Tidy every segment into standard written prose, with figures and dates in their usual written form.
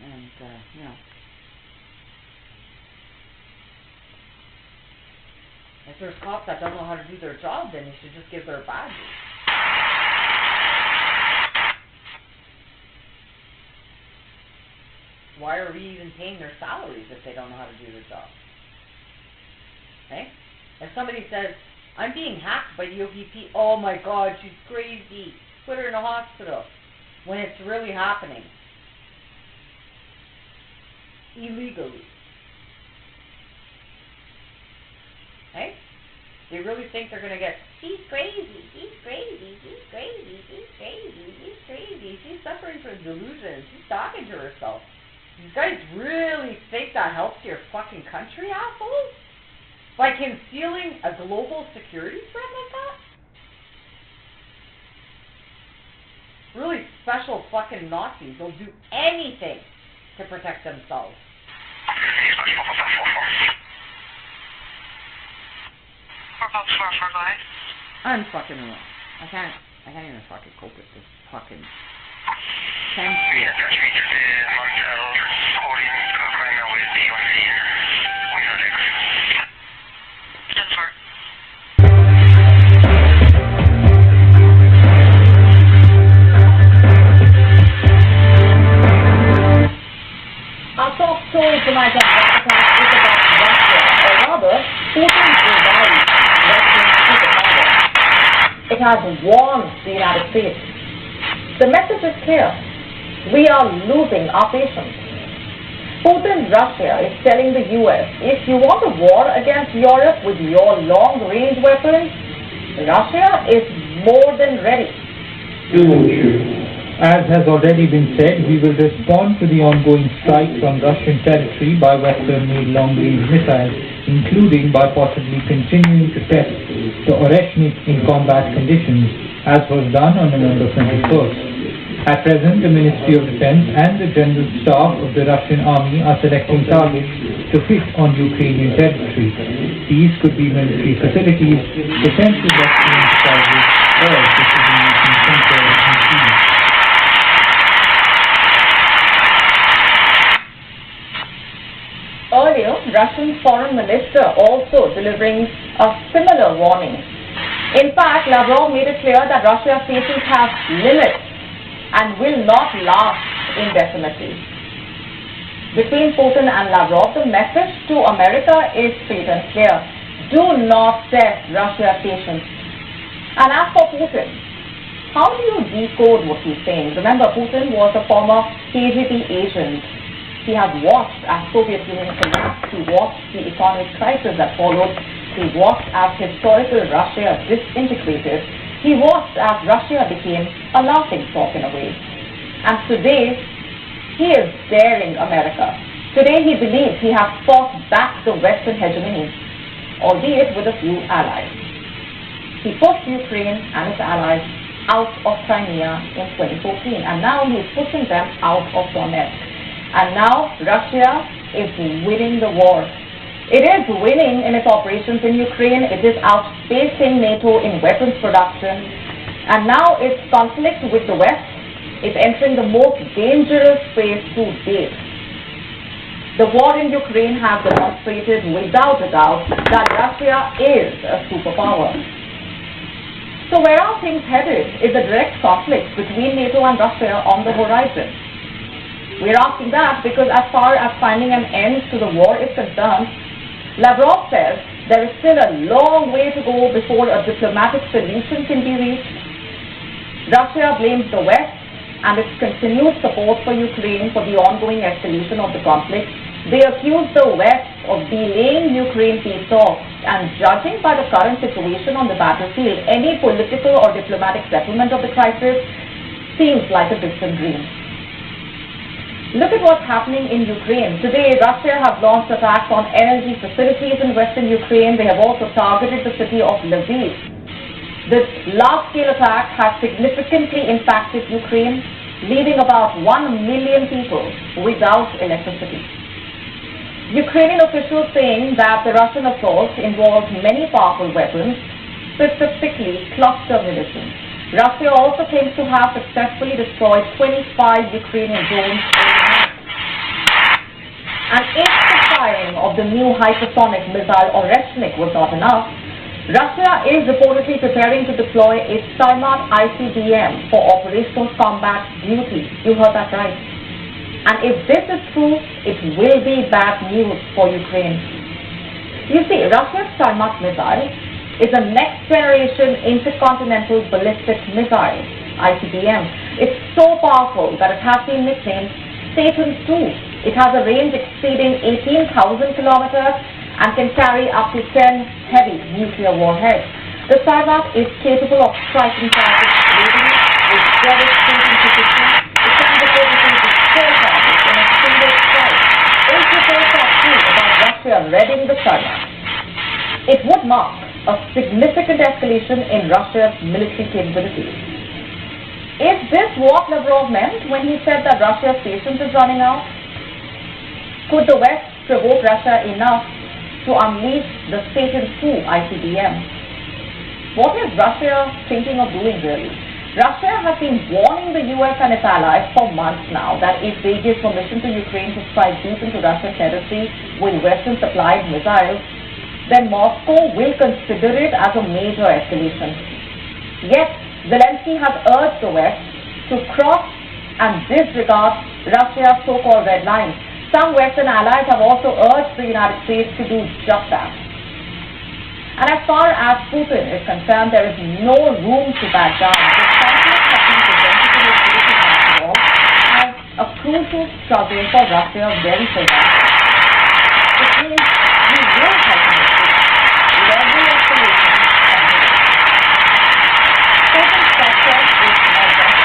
And, you know, if there's cops that don't know how to do their job, then you should just give their badges. Why are we even paying their salaries if they don't know how to do their job? Okay? If somebody says, I'm being hacked by the OPP, oh my God, she's crazy, put her in a hospital, when it's really happening. Illegally. Okay? They really think they're going to get, she's crazy, she's crazy, she's crazy, she's crazy, she's crazy, she's suffering from delusions, she's talking to herself. You guys really think that helps your fucking country, assholes? By concealing a global security threat like that? Really special fucking Nazis will do anything to protect themselves. I'm fucking wrong. I can't even fucking cope with this fucking sense. Our top story tonight on Podcast is about Russia, or rather, Putin's revived Russian superpower. It has warned the United States. The message is clear. We are losing our patience. Putin, Russia, is telling the US, if you want a war against Europe with your long-range weapons, Russia is more than ready. As has already been said, we will respond to the ongoing strikes on Russian territory by Western-made long-range missiles, including by possibly continuing to test the Oreshnik in combat conditions, as was done on November 21st. At present, the Ministry of Defense and the General Staff of the Russian Army are selecting targets to hit on Ukrainian territory. These could be military facilities, defensive enterprises, or decision-making centers and teams. Earlier, Russian Foreign Minister also delivering a similar warning. In fact, Lavrov made it clear that Russia's patience has limits and will not last indefinitely. Between Putin and Lavrov, the message to America is straight and clear. Do not test Russia's patience. And as for Putin, how do you decode what he's saying? Remember, Putin was a former KGB agent. He had watched as Soviet Union collapsed. He watched the economic crisis that followed. He watched as historical Russia disintegrated. He watched as Russia became a laughing stock in a way. And today, he is daring America. Today, he believes he has fought back the Western hegemony, albeit with a few allies. He pushed Ukraine and its allies out of Crimea in 2014, and now he is pushing them out of Donetsk. And now, Russia is winning the war. It is winning in its operations in Ukraine. It is outpacing NATO in weapons production. And now its conflict with the West is entering the most dangerous phase to date. The war in Ukraine has demonstrated without a doubt that Russia is a superpower. So where are things headed? Is a direct conflict between NATO and Russia on the horizon? We're asking that because as far as finding an end to the war is concerned, Lavrov says there is still a long way to go before a diplomatic solution can be reached. Russia blames the West and its continued support for Ukraine for the ongoing escalation of the conflict. They accuse the West of delaying Ukraine peace talks, and judging by the current situation on the battlefield, any political or diplomatic settlement of the crisis seems like a distant dream. Look at what's happening in Ukraine. Today, Russia has launched attacks on energy facilities in western Ukraine. They have also targeted the city of Lviv. This large-scale attack has significantly impacted Ukraine, leaving about 1 million people without electricity. Ukrainian officials saying that the Russian assault involved many powerful weapons, specifically cluster munitions. Russia also claims to have successfully destroyed 25 Ukrainian drones overnight. And if the firing of the new hypersonic missile Oreshnik was not enough, Russia is reportedly preparing to deploy its Sarmat ICBM for operational combat duty. You heard that right. And if this is true, it will be bad news for Ukraine. You see, Russia's Sarmat missile is a next-generation intercontinental ballistic missile, ICBM. It's so powerful that it has been nicknamed Satan II. It has a range exceeding 18,000 kilometers and can carry up to 10 heavy nuclear warheads. The Sarmat is capable of striking targets globally with devastating precision. It can reportedly destroy targets in a single strike. Is reports are true about Russia readying the Sarmat? It would mark a significant escalation in Russia's military capabilities. Is this what Lavrov meant when he said that Russia's patience is running out? Could the West provoke Russia enough to unleash the Satan II ICBM? What is Russia thinking of doing really? Russia has been warning the US and its allies for months now that if they give permission to Ukraine to strike deep into Russian territory with Western-supplied missiles, then Moscow will consider it as a major escalation. Yet, Zelensky has urged the West to cross and disregard Russia's so-called red lines. Some Western allies have also urged the United States to do just that. And as far as Putin is concerned, there is no room to back down. The sanctions have been presented to the Swedish national as a crucial struggle for Russia very soon. It means we will have to with every escalation. Putin's structure is not just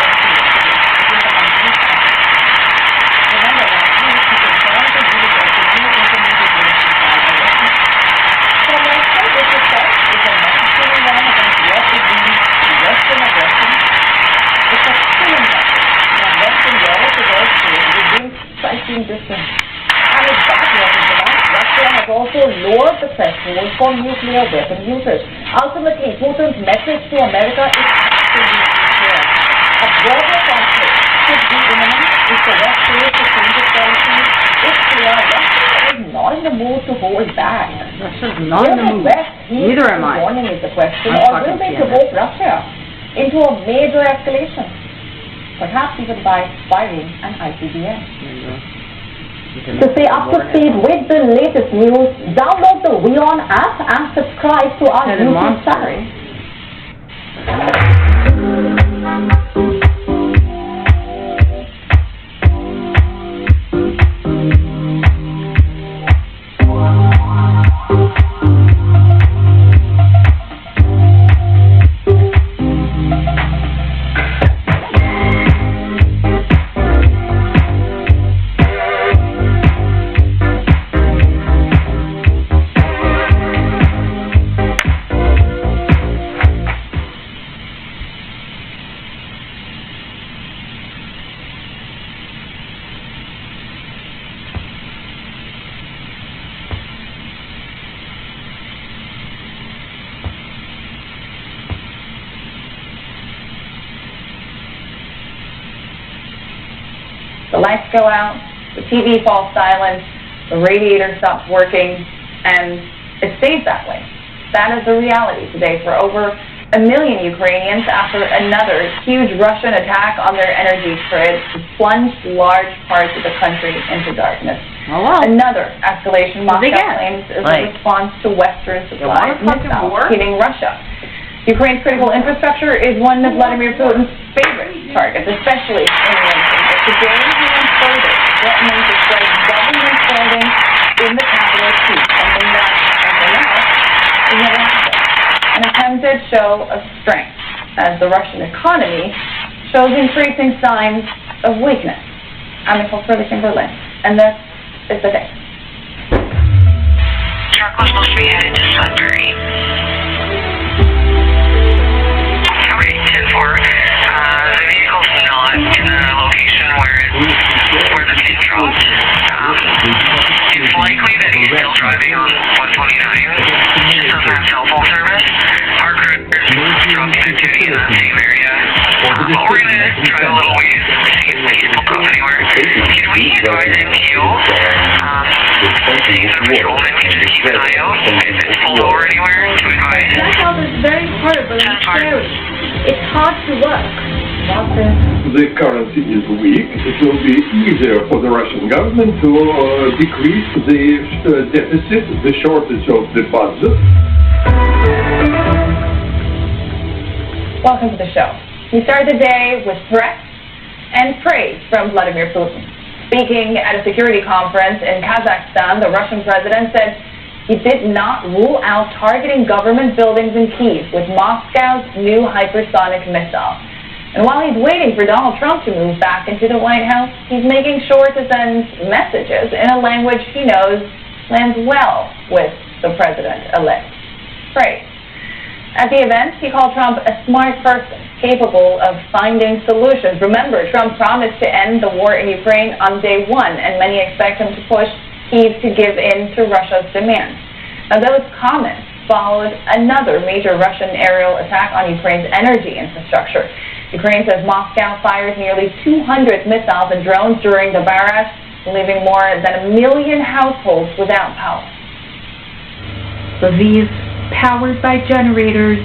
distance. And if that wasn't enough, Russia has also lowered the threshold for nuclear weapon usage. Ultimately, Putin's message to America is absolutely clear. A broader conflict could be imminent if the West fails to change its policy. It's clear Russia is not in the mood to hold back. Russia's not in the mood. West Neither am I. Warning is the question, or will they provoke Russia into a major escalation? Perhaps even by firing an ICBM. To stay up to speed with the latest news, download the WeOn app and subscribe to our YouTube channel. The lights go out, the TV falls silent, the radiator stops working, and it stays that way. That is the reality today for over 1 million Ukrainians after another huge Russian attack on their energy grid plunged large parts of the country into darkness. Oh, wow. Another escalation Moscow claims is a response to Western supplies missiles hitting Russia. Ukraine's critical infrastructure is one of Vladimir Putin's favorite targets, especially in the winter. Today, he went further, threatening to strike government buildings in the capital too, something else is never happened. An attempted show of strength, as the Russian economy shows increasing signs of weakness. I'm Nicole Kimberlin, and this is the day. Truck was supposed to be headed to Sudbury. Okay, 10-4. The vehicle's not in the location where the pin dropped. It's likely that he's still driving on 129. Just doesn't have cell phone service. Our crew is dropping activity in that same area. But we're going to try a little ways to see if these will go anywhere. Can we advise NTO, seeing the patrolman can just keep an eye out if it's pulled over anywhere to advise? Blackout is very horrible and scary. It's hard to work. The currency is weak. It will be easier for the Russian government to decrease the deficit, the shortage of the budget. Welcome to the show. We start the day with threats and praise from Vladimir Putin. Speaking at a security conference in Kazakhstan, the Russian president said he did not rule out targeting government buildings in Kyiv with Moscow's new hypersonic missile. And while he's waiting for Donald Trump to move back into the White House, he's making sure to send messages in a language he knows lands well with the president-elect. Praise. At the event, he called Trump a smart person, capable of finding solutions. Remember, Trump promised to end the war in Ukraine on day one, and many expect him to push Kyiv to give in to Russia's demands. Now, those comments followed another major Russian aerial attack on Ukraine's energy infrastructure. Ukraine says Moscow fired nearly 200 missiles and drones during the barrage, leaving more than 1 million households without power. Lviv, powered by generators,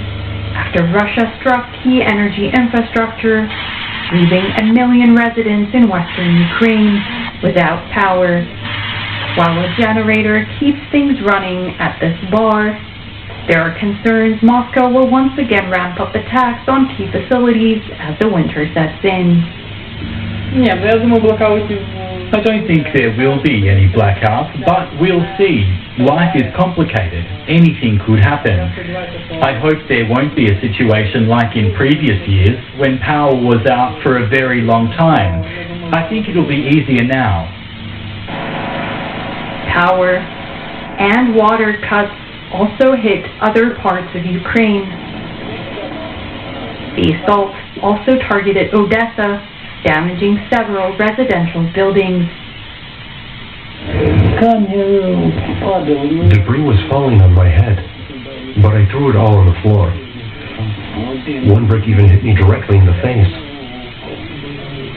after Russia struck key energy infrastructure, leaving 1 million residents in western Ukraine without power. While a generator keeps things running at this bar, there are concerns Moscow will once again ramp up attacks on key facilities as the winter sets in. I don't think there will be any blackout, but we'll see. Life is complicated. Anything could happen. I hope there won't be a situation like in previous years when power was out for a very long time. I think it'll be easier now. Power and water cuts also hit other parts of Ukraine. The assault also targeted Odessa, damaging several residential buildings. Debris was falling on my head, but I threw it all on the floor. One brick even hit me directly in the face.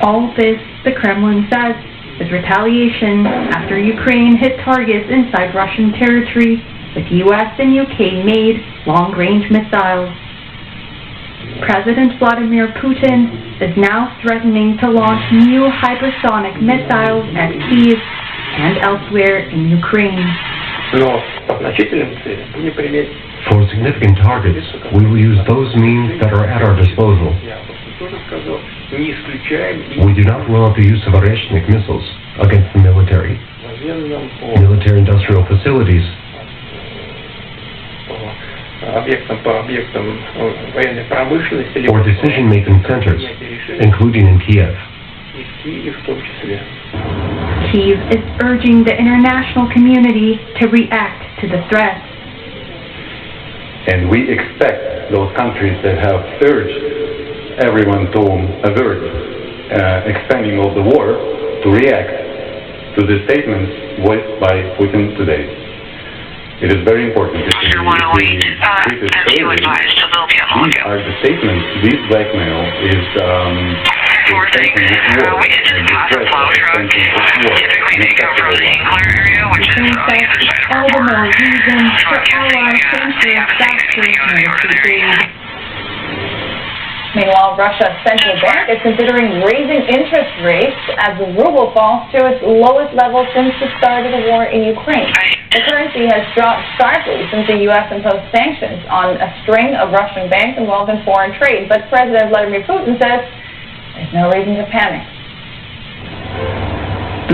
All this, the Kremlin says, is retaliation after Ukraine hit targets inside Russian territory with US and UK made long-range missiles. President Vladimir Putin is now threatening to launch new hypersonic missiles at Kyiv and elsewhere in Ukraine. For significant targets, we will use those means that are at our disposal. We do not rule out the use of Oreshnik missiles against the military, military-industrial facilities, or decision-making centers, including in Kiev. Kyiv is urging the international community to react to the threat. And we expect those countries that have urged everyone to avert expanding of the war to react to the statements voiced by Putin today. It is very important that we treat it fairly. These are the statements, this blackmail is extension of war, and this threat of extension of war, unacceptable one. All the more reason for allies to ensure faster military aid. Meanwhile, Russia's central bank is considering raising interest rates as the ruble falls to its lowest level since the start of the war in Ukraine. The currency has dropped sharply since the U.S. imposed sanctions on a string of Russian banks involved in foreign trade, but President Vladimir Putin says there's no reason to panic.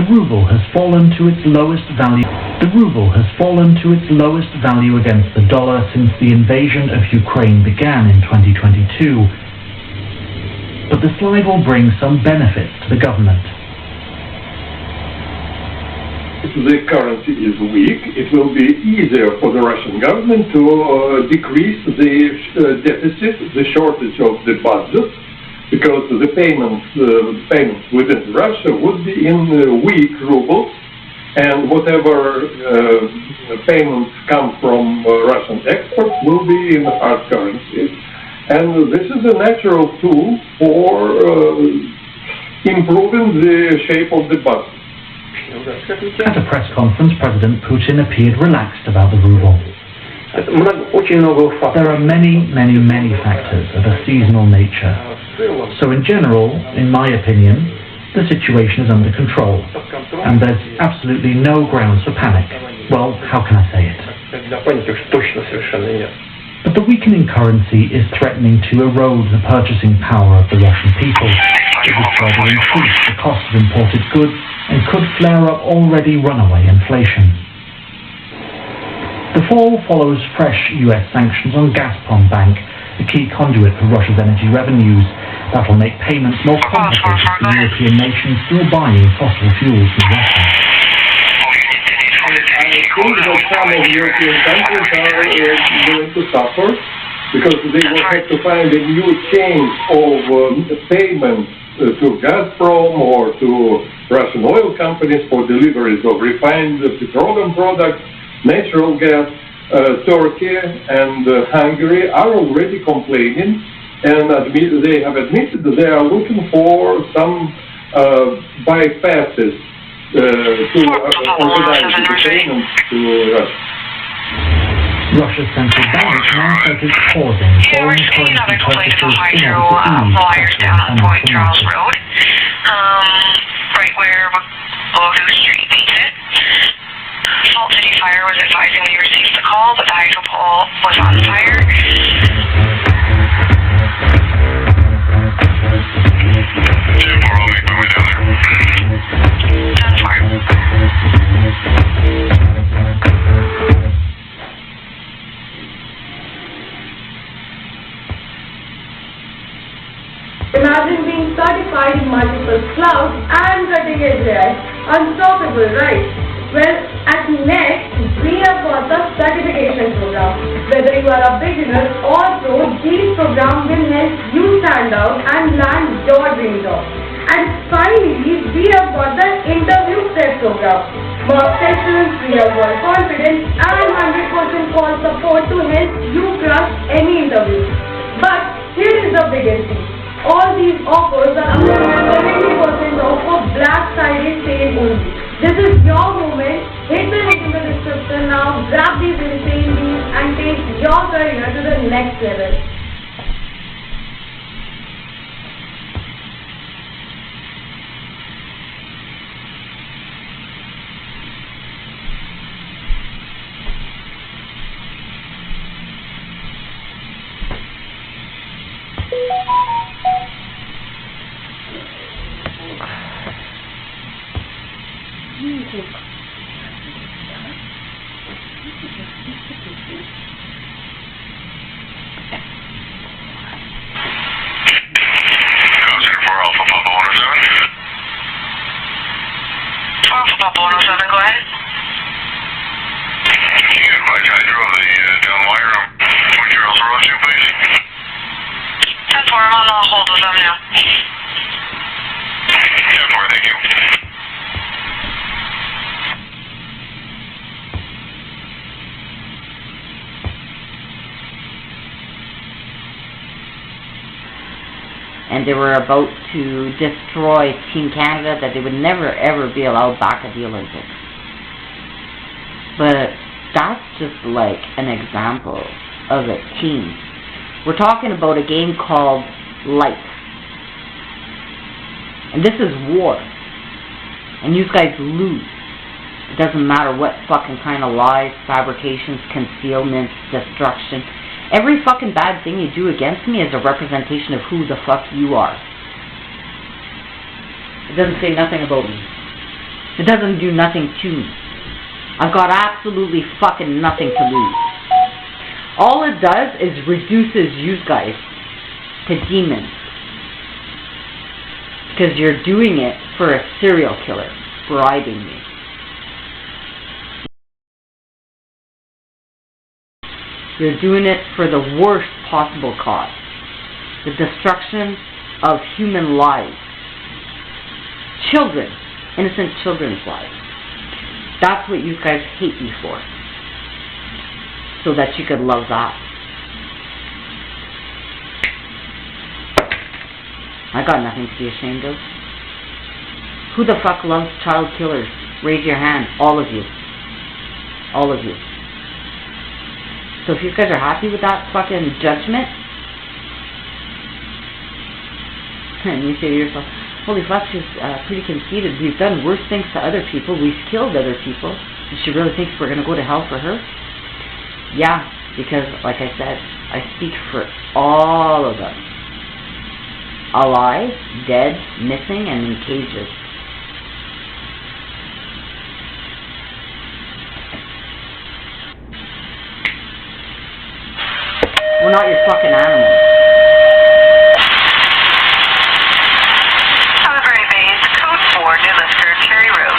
The ruble has fallen to its lowest value. The ruble has fallen to its lowest value against the dollar since the invasion of Ukraine began in 2022. But the slide will bring some benefits to the government. The currency is weak. It will be easier for the Russian government to decrease the deficit, the shortage of the budget, because the payments within Russia would be in weak rubles, and whatever payments come from Russian exports will be in hard currency. And this is a natural tool for improving the shape of the bus. At a press conference, President Putin appeared relaxed about the ruble. There are many factors of a seasonal nature. So in general, in my opinion, the situation is under control, and there's absolutely no grounds for panic. Well, how can I say it? But the weakening currency is threatening to erode the purchasing power of the Russian people. It would further increase the cost of imported goods and could flare up already runaway inflation. The fall follows fresh US sanctions on Gazprom Bank, a key conduit for Russia's energy revenues. That will make payments more complicated for European nations still buying fossil fuels from Russia. I think that some of European countries are going to suffer because they will have to find a new chain of payments to Gazprom or to Russian oil companies for deliveries of refined petroleum products, natural gas. Turkey and Hungary are already complaining and they have admitted that they are looking for some bypasses to organize the payments to Russia. Russia's central bank now says it's pausing foreign currency purchases in order to ease pressure on financial markets. Right where Bodu Street meets it. Salt City Fire was advising they received the call, but the hydro pole was on fire. Done for. Imagine being certified in multiple clouds and cutting edge AI. Unstoppable, right? Well, at NEXT, we have got the certification program. Whether you are a beginner or pro, these programs will help you stand out and land your dream job. And finally, we have got the interview prep program. Mock sessions, real-world confidence, and 100% call support to help you crush any interview. But here is the biggest thing. All these offers are up to 70% off for Black Friday sale only. This is your moment. Hit the link in the description now. Grab these insane deals and take your career to the next level. And they were about to destroy Team Canada, that they would never ever be allowed back at the Olympics. But that's just like an example of a team. We're talking about a game called Life. And this is war. And you guys lose. It doesn't matter what fucking kind of lies, fabrications, concealments, destruction. Every fucking bad thing you do against me is a representation of who the fuck you are. It doesn't say nothing about me. It doesn't do nothing to me. I've got absolutely fucking nothing to lose. All it does is reduces you guys to demons. Because you're doing it for a serial killer, bribing me. You're doing it for the worst possible cause. The destruction of human lives. Children. Innocent children's lives. That's what you guys hate me for. So that you could love that. I got nothing to be ashamed of. Who the fuck loves child killers? Raise your hand. All of you. All of you. So if you guys are happy with that fucking judgment, and you say to yourself, holy fuck, she's pretty conceited. We've done worse things to other people. We've killed other people. And she really thinks we're going to go to hell for her? Yeah, because, like I said, I speak for all of them. Alive, dead, missing, and in cages. We're not your fucking animals. Calgary Base, Code 4, New Lister, Cherry Road.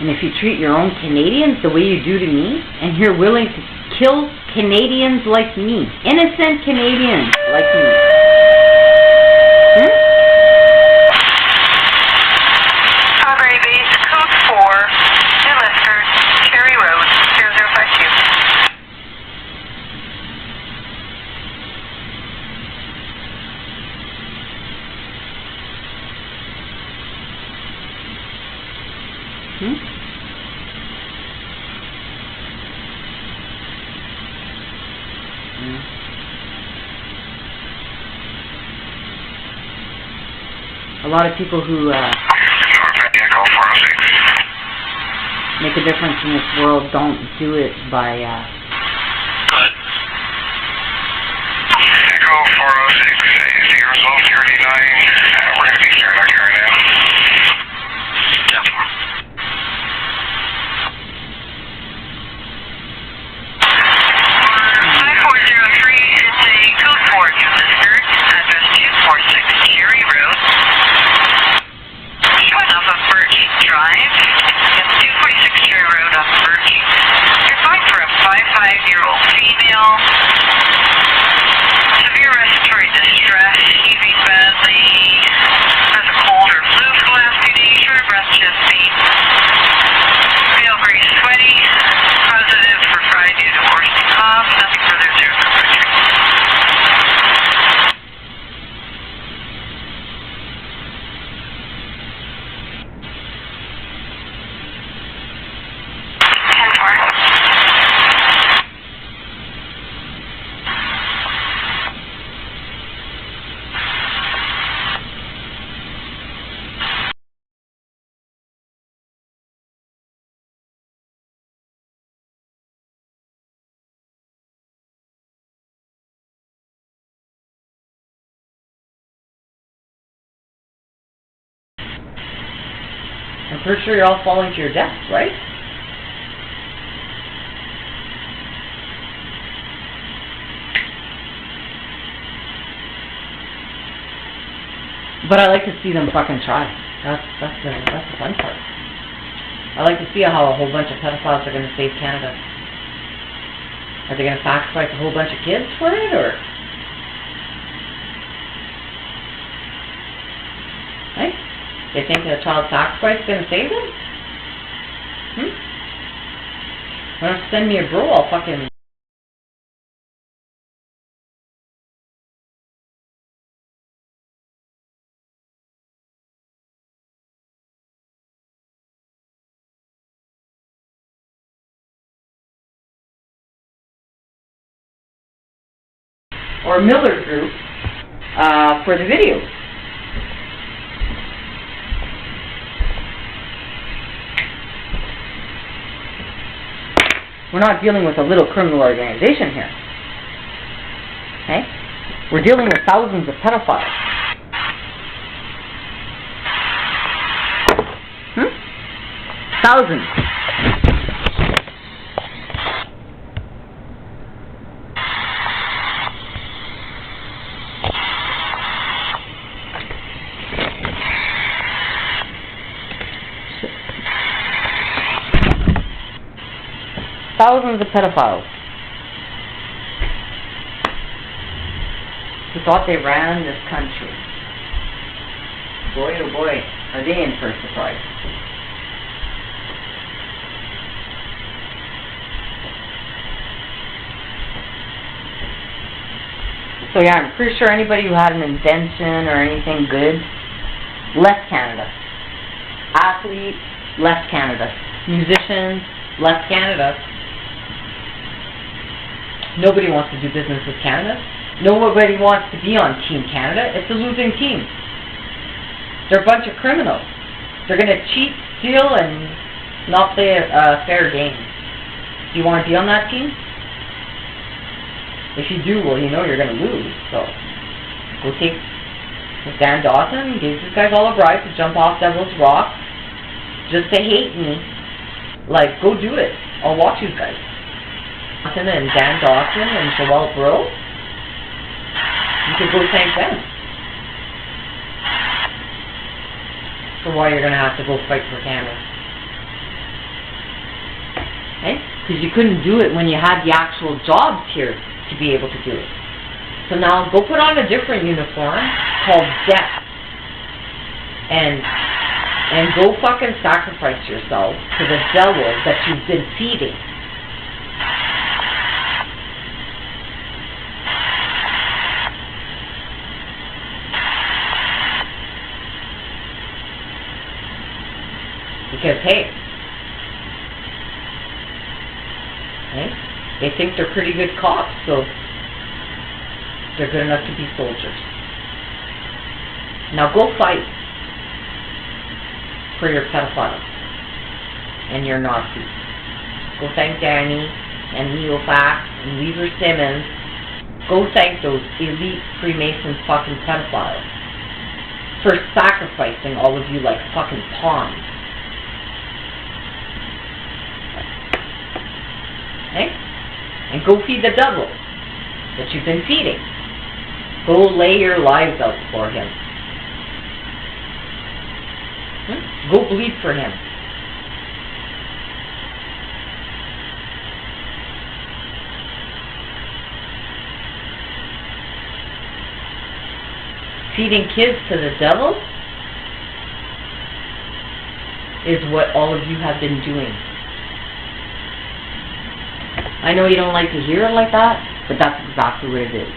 And if you treat your own Canadians the way you do to me, and you're willing to kill Canadians like me, innocent Canadians like me, Calgary Base, Code 4, New Lister, Cherry Road, 0052. A lot of people who make a difference in this world don't do it by Echo 406, is the result 39? We're going to be starting our car now. Definitely. 5403 is a Code 4 New Lister, address 246 Cherry Road. Showing off of Birch Drive. Yes, 246 Cherry Road off of Birch. You're going for a 55-year-old female. Severe respiratory distress, heaving badly, has a cold or flu for the last 2 days, short of breath, chest pain. Feel very sweaty, positive for Friday due to worsening cough, nothing further to report. I'm pretty sure you're all falling to your death, right? But I like to see them fucking try. That's the fun part. I like to see how a whole bunch of pedophiles are going to save Canada. Are they going to sacrifice a whole bunch of kids for it, or? Right? They think that a child sacrifice is going to save them? Why don't you send me a bro, I'll fucking... or Miller Group for the video. We're not dealing with a little criminal organization here. Okay? We're dealing with thousands of pedophiles. Thousands. Thousands of pedophiles who thought they ran this country. Boy, oh boy, are they in for a surprise. So yeah, I'm pretty sure anybody who had an invention or anything good left Canada. Athletes left Canada. Musicians left Canada. Nobody wants to do business with Canada. Nobody wants to be on Team Canada. It's a losing team. They're a bunch of criminals. They're going to cheat, steal, and not play a fair game. Do you want to be on that team? If you do, well, you know you're going to lose. So, go take Dan Dawson, give these guys all a bribe to jump off Devil's Rock just to hate me. Like, go do it. I'll watch you guys. And Dan Dawson and Joelle Bro, you could go thank them for why you're going to have to go fight for Canada. Okay? Because you couldn't do it when you had the actual jobs here to be able to do it. So now go put on a different uniform called death and go fucking sacrifice yourself to the devil that you've been feeding. Because, hey, they think they're pretty good cops, so they're good enough to be soldiers. Now go fight for your pedophiles and your Nazis. Go thank Danny and Leo Fax and Weaver Simmons. Go thank those elite Freemason fucking pedophiles for sacrificing all of you like fucking pawns. Okay? And go feed the devil that you've been feeding. Go lay your lives out for him. Go bleed for him. Feeding kids to the devil is what all of you have been doing. I know you don't like to hear it like that, but that's exactly what it is.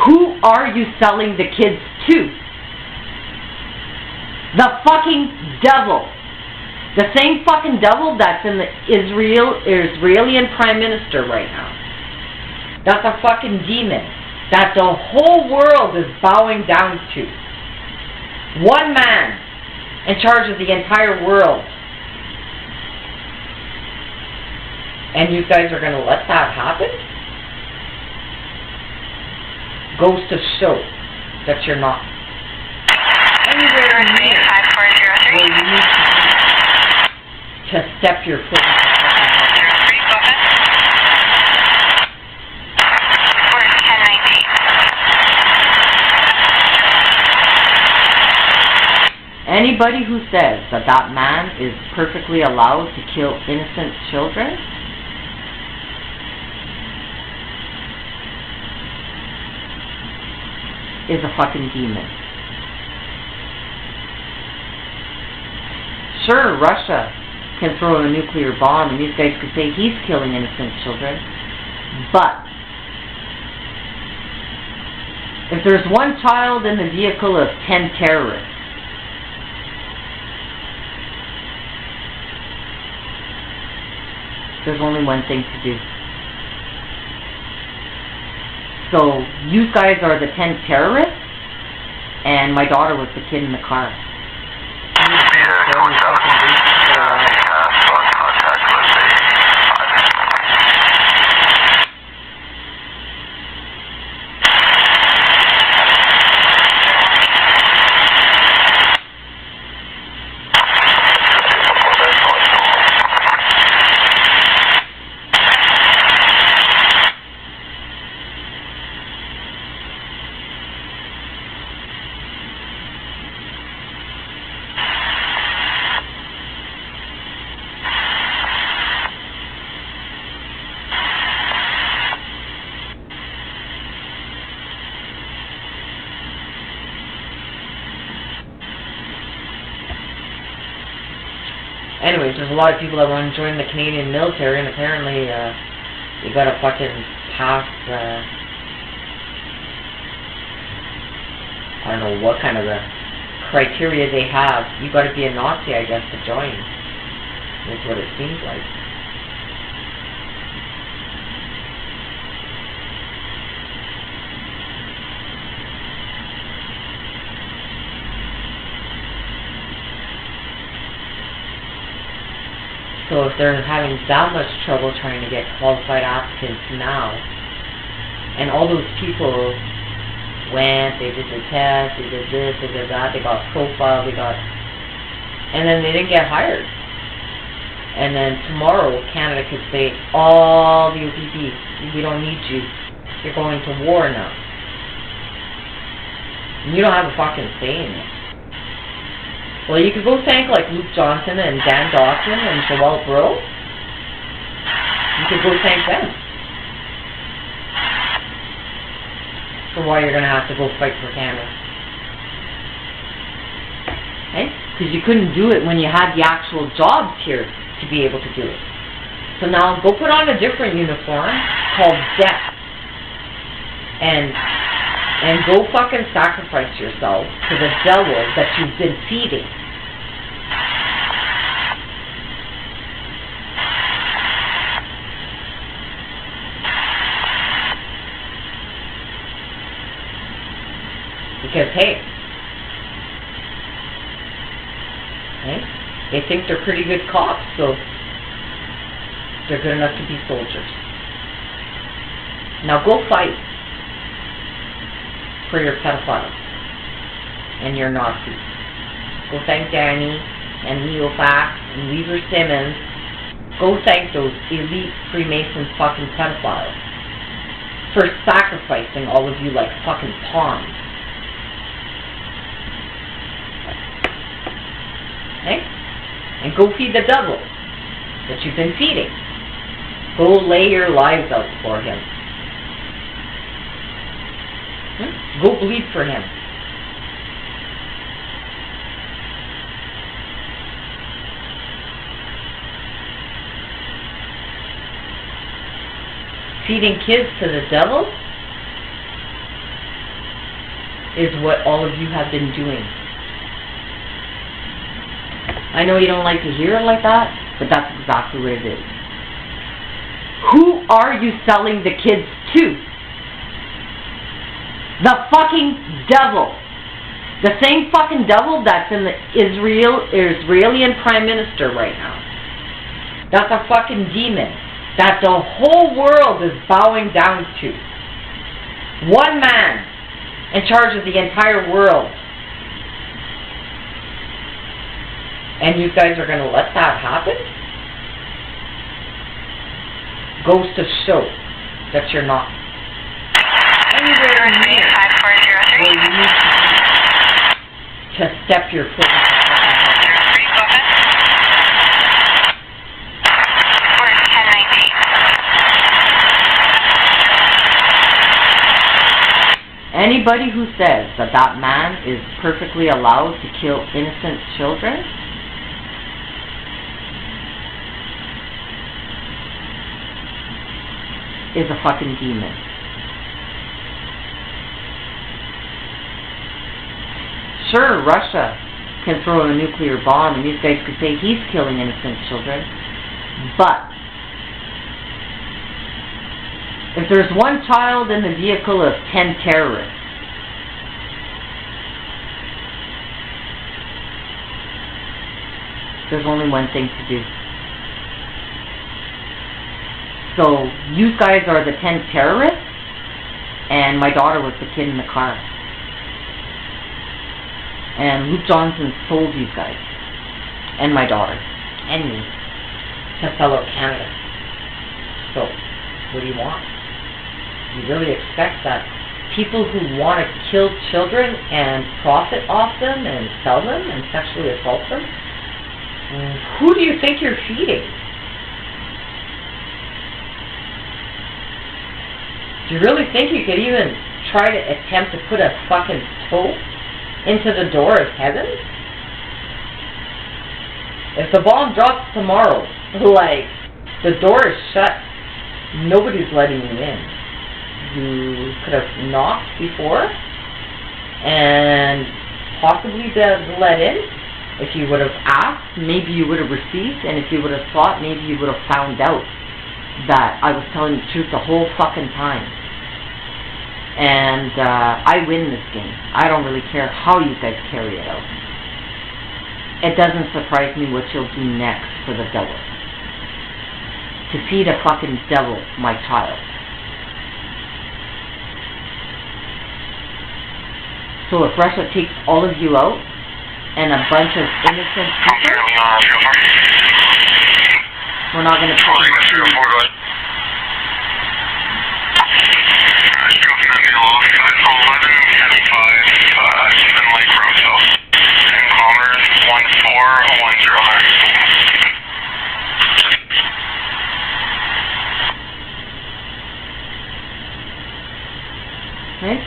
Who are you selling the kids to? The fucking devil. The same fucking devil that's in the Israeli Prime Minister right now. That's a fucking demon that the whole world is bowing down to. One man in charge of the entire world. And you guys are going to let that happen? Goes to show that you're not anywhere near where you need to step your foot in the Anybody who says that that man is perfectly allowed to kill innocent children is a fucking demon. Sure, Russia can throw a nuclear bomb and these guys could say he's killing innocent children, but if there's one child in the vehicle of 10 terrorists, there's only one thing to do. So, you guys are the 10 terrorists, and my daughter was the kid in the car. Anyways, there's a lot of people that want to join the Canadian military, and apparently you gotta fucking pass I don't know what kind of a criteria they have. You got to be a Nazi, I guess, to join. That's what it seems like. So if they're having that much trouble trying to get qualified applicants now, and all those people went, they did the test, they did this, they did that, they got profiled, and then they didn't get hired. And then tomorrow, Canada could say, all the OPP, we don't need you. You're going to war now. And you don't have a fucking say in it. Well, you could go thank like Luke Johnson and Dan Dawson and Joelle Bro. You could go thank them for why you're going to have to go fight for Canada. Okay? Because you couldn't do it when you had the actual jobs here to be able to do it. So now go put on a different uniform called death and go fucking sacrifice yourself to the devil that you've been feeding. Because, hey, they think they're pretty good cops, so they're good enough to be soldiers. Now go fight for your pedophiles and your Nazis. Go thank Danny and Neofax and Weaver Simmons. Go thank those elite Freemason fucking pedophiles for sacrificing all of you like fucking pawns. Okay? And go feed the devil that you've been feeding. Go lay your lives out for him. Go bleed for him. Feeding kids to the devil is what all of you have been doing. I know you don't like to hear it like that, but that's exactly what it is. Who are you selling the kids to? The fucking devil. The same fucking devil that's in the Israeli Prime Minister right now. That's a fucking demon that the whole world is bowing down to. One man in charge of the entire world. And you guys are going to let that happen? Goes to show that you're not anywhere near where you need to step your foot in. Anybody who says that that man is perfectly allowed to kill innocent children is a fucking demon. Sure, Russia can throw a nuclear bomb and these guys could say he's killing innocent children, but if there's one child in the vehicle of 10 terrorists, there's only one thing to do. So, you guys are the 10 terrorists, and my daughter was the kid in the car. And Luke Johnson sold you guys, and my daughter, and me, to fellow Canada. So, what do you want? You really expect that people who want to kill children and profit off them and sell them and sexually assault them, who do you think you're feeding? Do you really think you could even try to attempt to put a fucking toe into the door of heaven? If the bomb drops tomorrow, like, the door is shut, nobody's letting you in. You could have knocked before, and possibly been let in. If you would have asked, maybe you would have received, and if you would have thought, maybe you would have found out that I was telling the truth the whole fucking time. And I win this game. I don't really care how you guys carry it out. It doesn't surprise me what you'll do next for the devil. To feed a fucking devil, my child. So if Russia takes all of you out, and a bunch of innocent people, we're not going to fucking see. Right?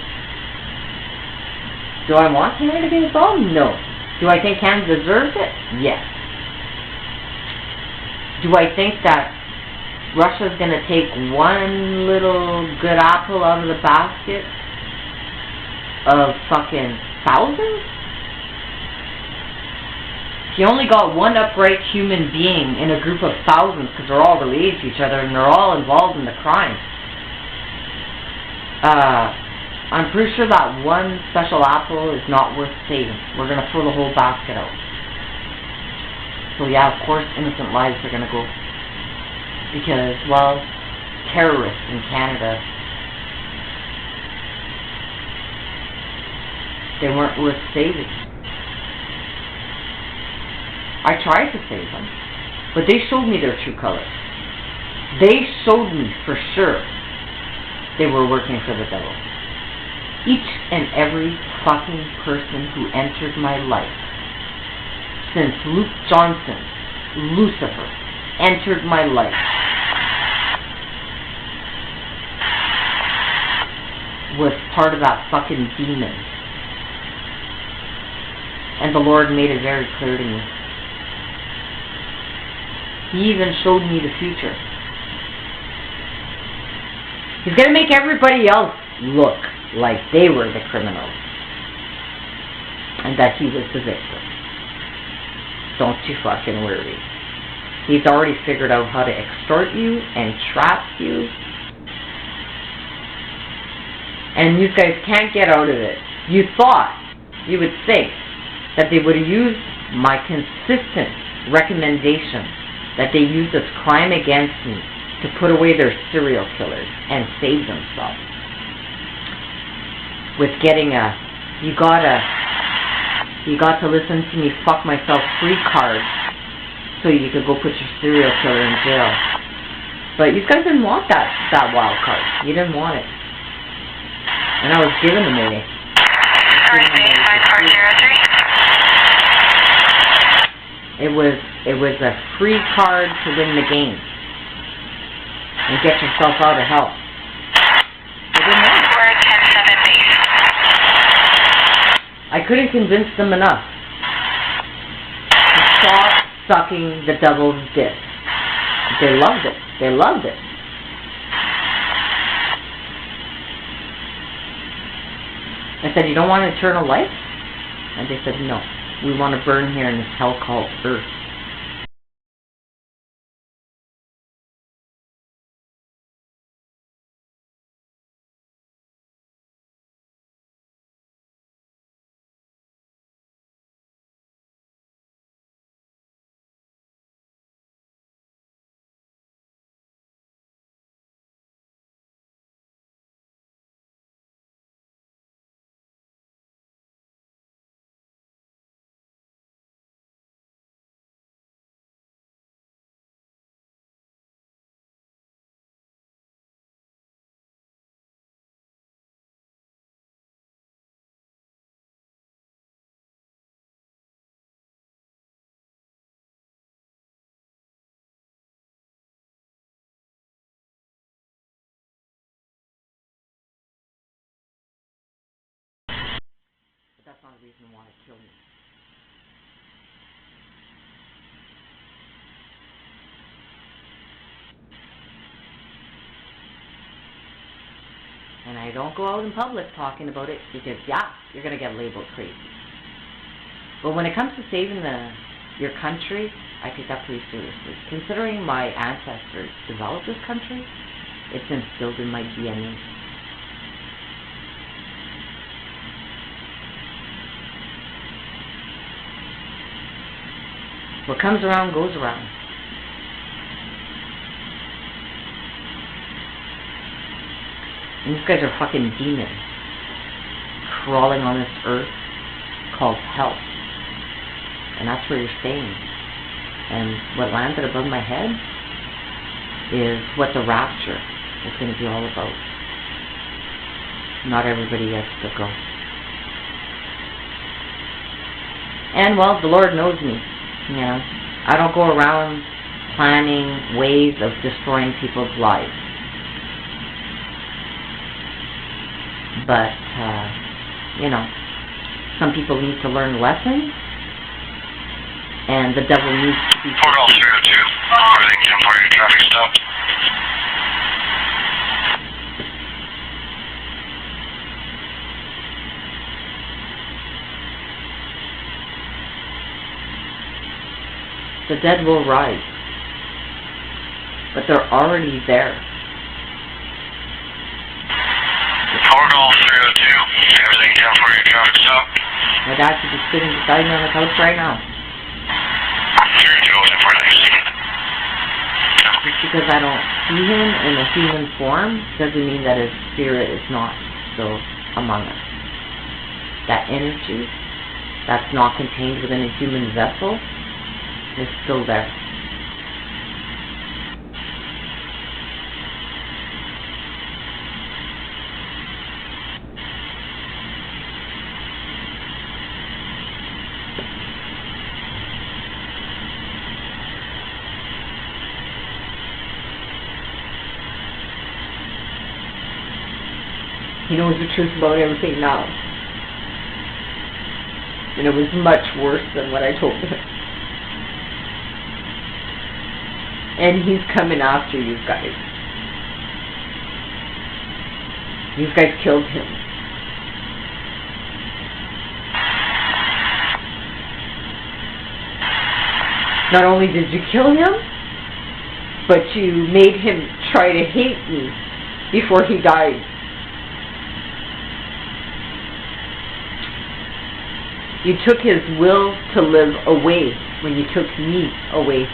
Do I want Canada to be involved? No. Do I think Canada deserves it? Yes. Do I think that Russia's going to take one little good apple out of the basket of fucking thousands? If you only got one upright human being in a group of thousands because they're all related to each other and they're all involved in the crime, I'm pretty sure that one special apple is not worth saving. We're going to throw the whole basket out. So yeah, of course, innocent lives are going to go. Because, well, terrorists in Canada, they weren't worth saving. I tried to save them, but they showed me their true colors. They showed me for sure they were working for the devil. Each and every fucking person who entered my life since Luke Johnson, Lucifer, entered my life was part of that fucking demon. And the Lord made it very clear to me. He even showed me the future. He's going to make everybody else look like they were the criminals and that he was the victim. Don't you fucking worry. He's already figured out how to extort you and trap you, and you guys can't get out of it. You thought, you would think, that they would have used my consistent recommendation that they use this crime against me to put away their serial killers and save themselves. With getting a, you got to listen to me fuck myself free card so you could go put your serial killer in jail. But you guys didn't want that wild card. You didn't want it. And I was giving them away. It was a free card to win the game and get yourself out of hell. I couldn't convince them enough to stop sucking the devil's dick. They loved it. They loved it. I said, you don't want eternal life? And they said, no. We want to burn here in this hell called earth. That's not a reason why to kill me. And I don't go out in public talking about it because, yeah, you're going to get labeled crazy. But when it comes to saving your country, I take that pretty seriously. Considering my ancestors developed this country, it's instilled in my DNA. What comes around goes around. And these guys are fucking demons crawling on this earth called hell. And that's where you're staying. And what landed above my head is what the rapture is going to be all about. Not everybody gets to go. And, well, the Lord knows me. You know, I don't go around planning ways of destroying people's lives. But, you know, some people need to learn lessons, and the devil needs to be... Port all 302, ready 10 for your traffic stop. The dead will rise, but they're already there. Port all 302, everything 10 for your traffic stop. My dad could be sitting beside me on the couch right now. 302, 10 for next. Just because I don't see him in a human form doesn't mean that his spirit is not still among us. That energy that's not contained within a human vessel is still there. He knows the truth about everything now. And it was much worse than what I told him. And he's coming after you guys. These guys killed him. Not only did you kill him, but you made him try to hate me before he died. You took his will to live away when you took me away.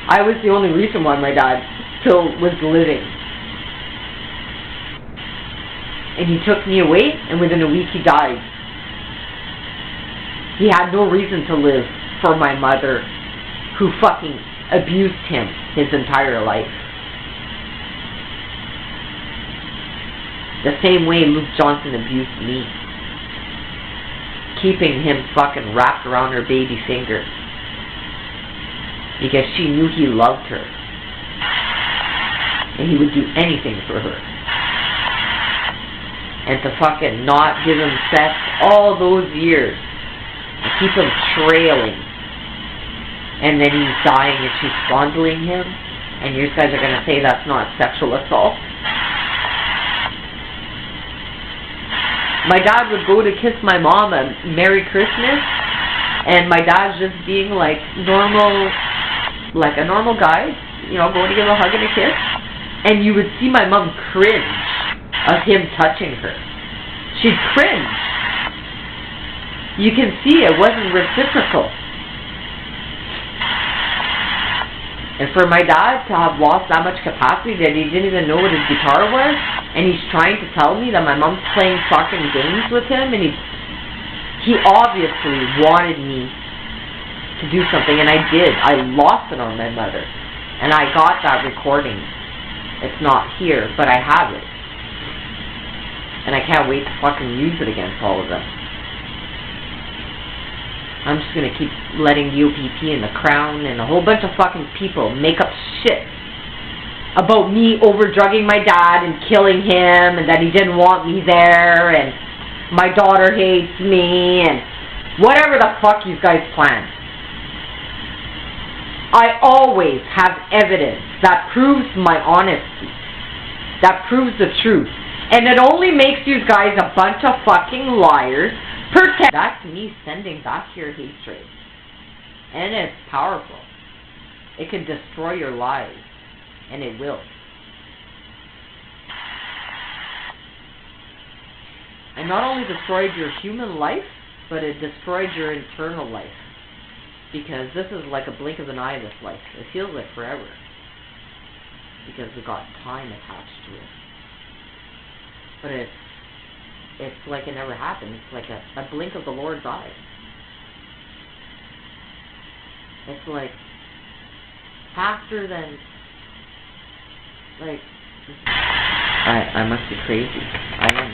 I was the only reason why my dad still was living. And he took me away, and within a week he died. He had no reason to live for my mother, who fucking abused him his entire life. The same way Luke Johnson abused me. Keeping him fucking wrapped around her baby finger. Because she knew he loved her. And he would do anything for her. And to fucking not give him sex all those years. And keep him trailing. And then he's dying and she's fondling him. And you guys are going to say that's not sexual assault. My dad would go to kiss my mom a Merry Christmas. And my dad's just being like normal... like a normal guy, you know, going to give a hug and a kiss, and you would see my mom cringe of him touching her. She'd cringe. You can see it wasn't reciprocal. And for my dad to have lost that much capacity that he didn't even know what his guitar was, and he's trying to tell me that my mom's playing fucking games with him, and he obviously wanted me to do something, and I did. I lost it on my mother, and I got that recording. It's not here, but I have it, and I can't wait to fucking use it against all of them. I'm just gonna keep letting the OPP and the Crown and a whole bunch of fucking people make up shit about me over-drugging my dad and killing him, and that he didn't want me there, and my daughter hates me, and whatever the fuck you guys plan. I always have evidence that proves my honesty. that proves the truth. And it only makes you guys a bunch of fucking liars. That's me sending back your hatred. And it's powerful. It can destroy your lives. And it will. And not only destroyed your human life, but it destroyed your internal life. Because this is like a blink of an eye, this life. It feels like forever. Because we got time attached to it. But it's like it never happened. It's like a blink of the Lord's eye. It's like faster than, like, I must be crazy. I am.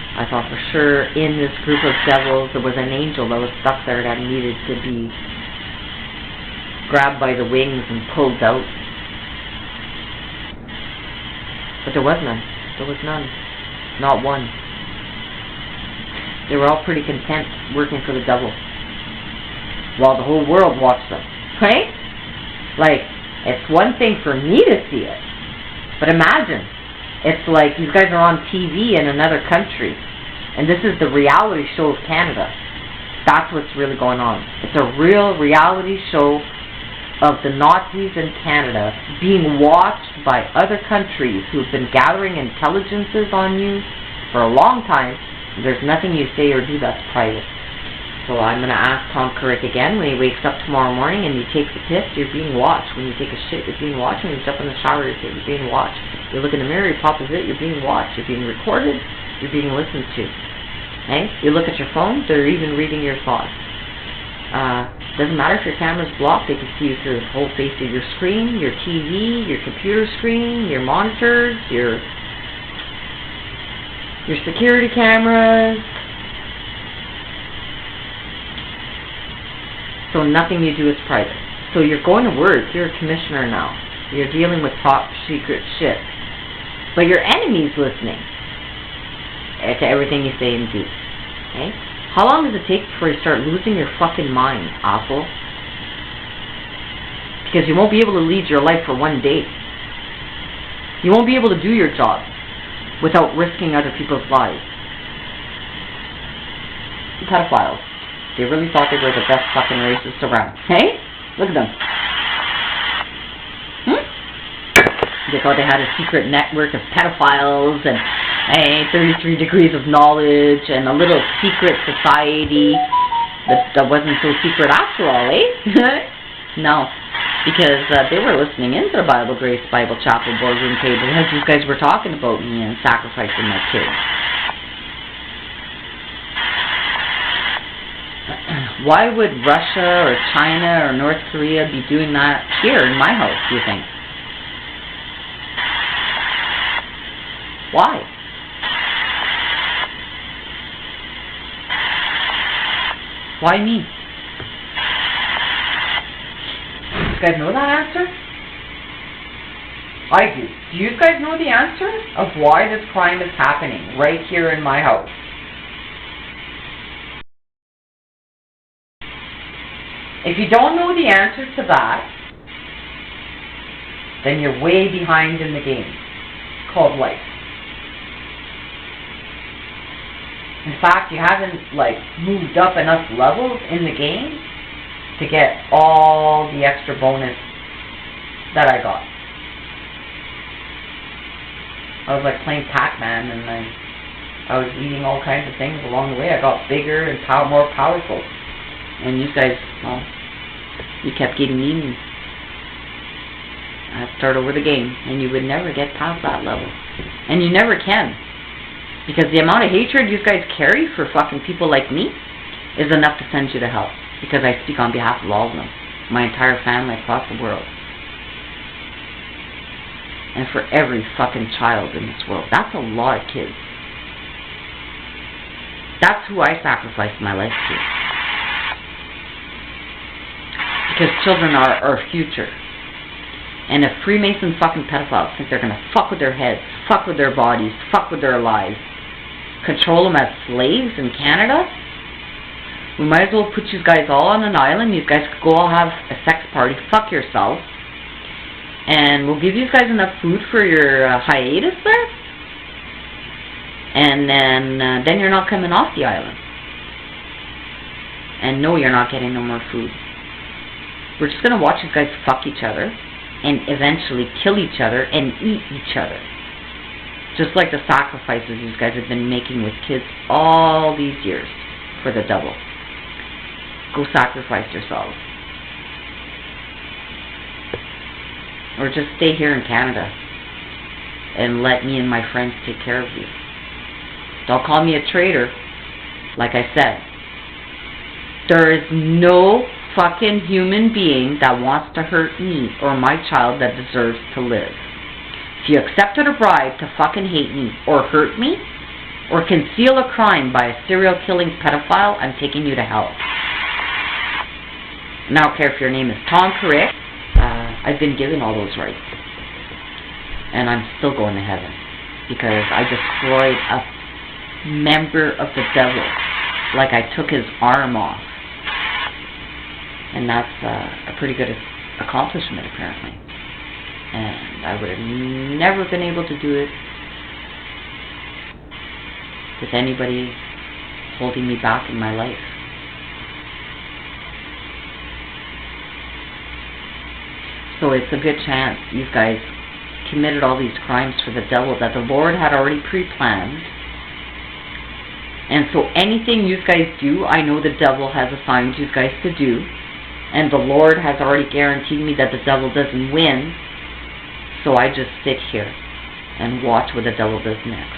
I thought for sure in this group of devils there was an angel that was stuck there that needed to be grabbed by the wings and pulled out. But there was none. There was none. Not one. They were all pretty content working for the devil while the whole world watched them. Right? Like, it's one thing for me to see it, but imagine, it's like you guys are on TV in another country, and this is the reality show of Canada. That's what's really going on. It's a real reality show of the Nazis in Canada being watched by other countries who've been gathering intelligences on you for a long time. There's nothing you say or do that's private. So I'm going to ask Tom Carrick again, when he wakes up tomorrow morning and he takes a piss, you're being watched. When you take a shit, you're being watched. When you jump in the shower, you're being watched. You look in the mirror, you pop a zit, you're being watched. You're being recorded, you're being listened to. Okay? You look at your phone, they're even reading your thoughts. Doesn't matter if your camera's blocked, they can see you through the whole face of your screen, your TV, your computer screen, your monitors, your security cameras. So nothing you do is private. So you're going to work, you're a commissioner now. You're dealing with top secret shit. But your enemy's listening to everything you say and do. Okay? How long does it take before you start losing your fucking mind, asshole? Because you won't be able to lead your life for one day. You won't be able to do your job without risking other people's lives. Pedophiles. They really thought they were the best fucking racists around. Hey? Look at them. They thought they had a secret network of pedophiles and 33 degrees of knowledge and a little secret society that wasn't so secret after all, eh? No. Because they were listening into the Bible Grace Bible Chapel boardroom table as you guys were talking about me and sacrificing my kids. Why would Russia or China or North Korea be doing that here in my house, do you think? Why? Why me? You guys know that answer? I do. Do you guys know the answer of why this crime is happening right here in my house? If you don't know the answer to that, then you're way behind in the game called life. In fact, you haven't moved up enough levels in the game to get all the extra bonus that I got. I was like playing Pac-Man, and I was eating all kinds of things along the way. I got bigger and more powerful. And you guys, well, you kept getting eaten. I'd start over the game, and you would never get past that level. And you never can. Because the amount of hatred you guys carry for fucking people like me is enough to send you to hell. Because I speak on behalf of all of them. My entire family across the world. And for every fucking child in this world. That's a lot of kids. That's who I sacrificed my life to. Because children are our future. And if Freemason fucking pedophiles think they're going to fuck with their heads, fuck with their bodies, fuck with their lives, control them as slaves in Canada, we might as well put you guys all on an island. You guys could go all have a sex party, fuck yourselves, And we'll give you guys enough food for your hiatus there. And then you're not coming off the island. And no, you're not getting no more food. We're just going to watch you guys fuck each other and eventually kill each other and eat each other. Just like the sacrifices you guys have been making with kids all these years for the devil. Go sacrifice yourselves. Or just stay here in Canada and let me and my friends take care of you. Don't call me a traitor. Like I said, there is no fucking human being that wants to hurt me or my child that deserves to live. If you accepted a bribe to fucking hate me or hurt me or conceal a crime by a serial killing pedophile, I'm taking you to hell. And I don't care if your name is Tom Corrick. I've been given all those rights. And I'm still going to heaven because I destroyed a member of the devil, like I took his arm off. And that's a pretty good accomplishment, apparently. And I would have never been able to do it with anybody holding me back in my life. So it's a good chance you guys committed all these crimes for the devil that the Lord had already pre-planned. And so anything you guys do, I know the devil has assigned you guys to do. And the Lord has already guaranteed me that the devil doesn't win. So I just sit here and watch what the devil does next.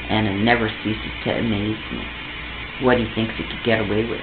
And it never ceases to amaze me what he thinks he could get away with.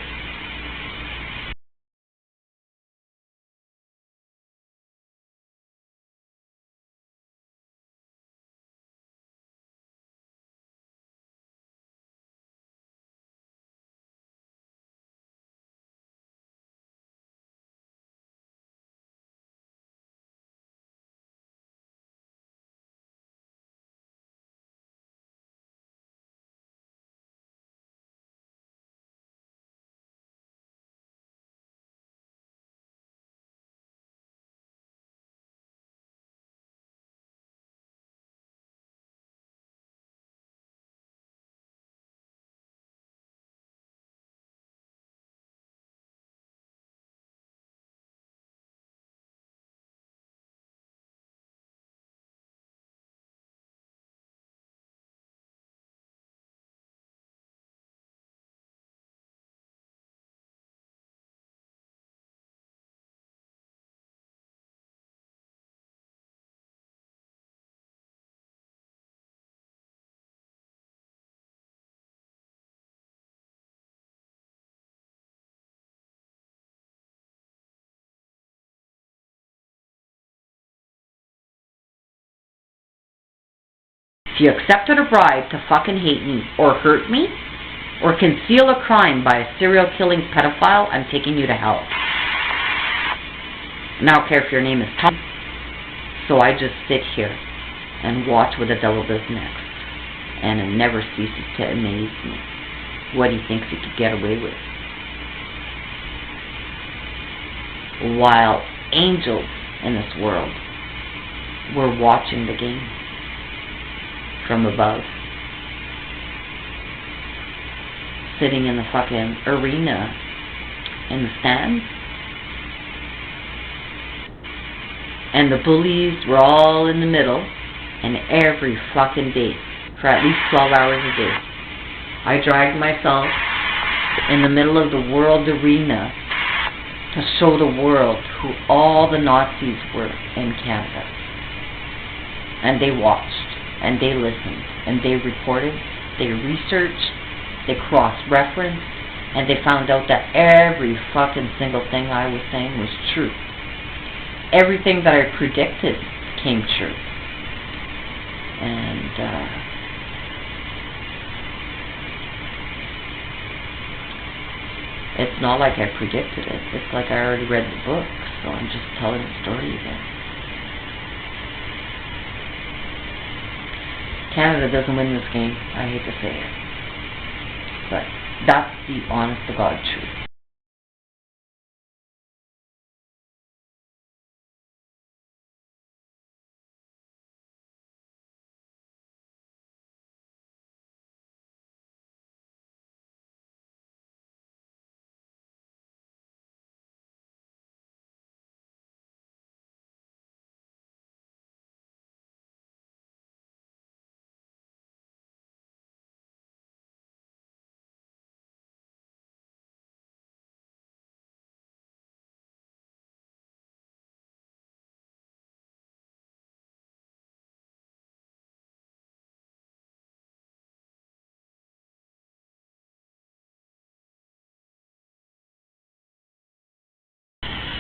If you accepted a bribe to fucking hate me or hurt me or conceal a crime by a serial killing pedophile, I'm taking you to hell. And I don't care if your name is Tom. So I just sit here and watch what the devil does next. And it never ceases to amaze me what he thinks he could get away with. While angels in this world were watching the game from above, sitting in the fucking arena in the stands, and the bullies were all in the middle. And every fucking day, for at least 12 hours a day, I dragged myself in the middle of the world arena to show the world who all the Nazis were in Canada. And they watched, and they listened, and they reported, they researched, they cross-referenced, and they found out that every fucking single thing I was saying was true. Everything that I predicted came true. And it's not like I predicted it. It's like I already read the book, so I'm just telling the story again. Canada doesn't win this game. I hate to say it. But that's the honest-to-God truth.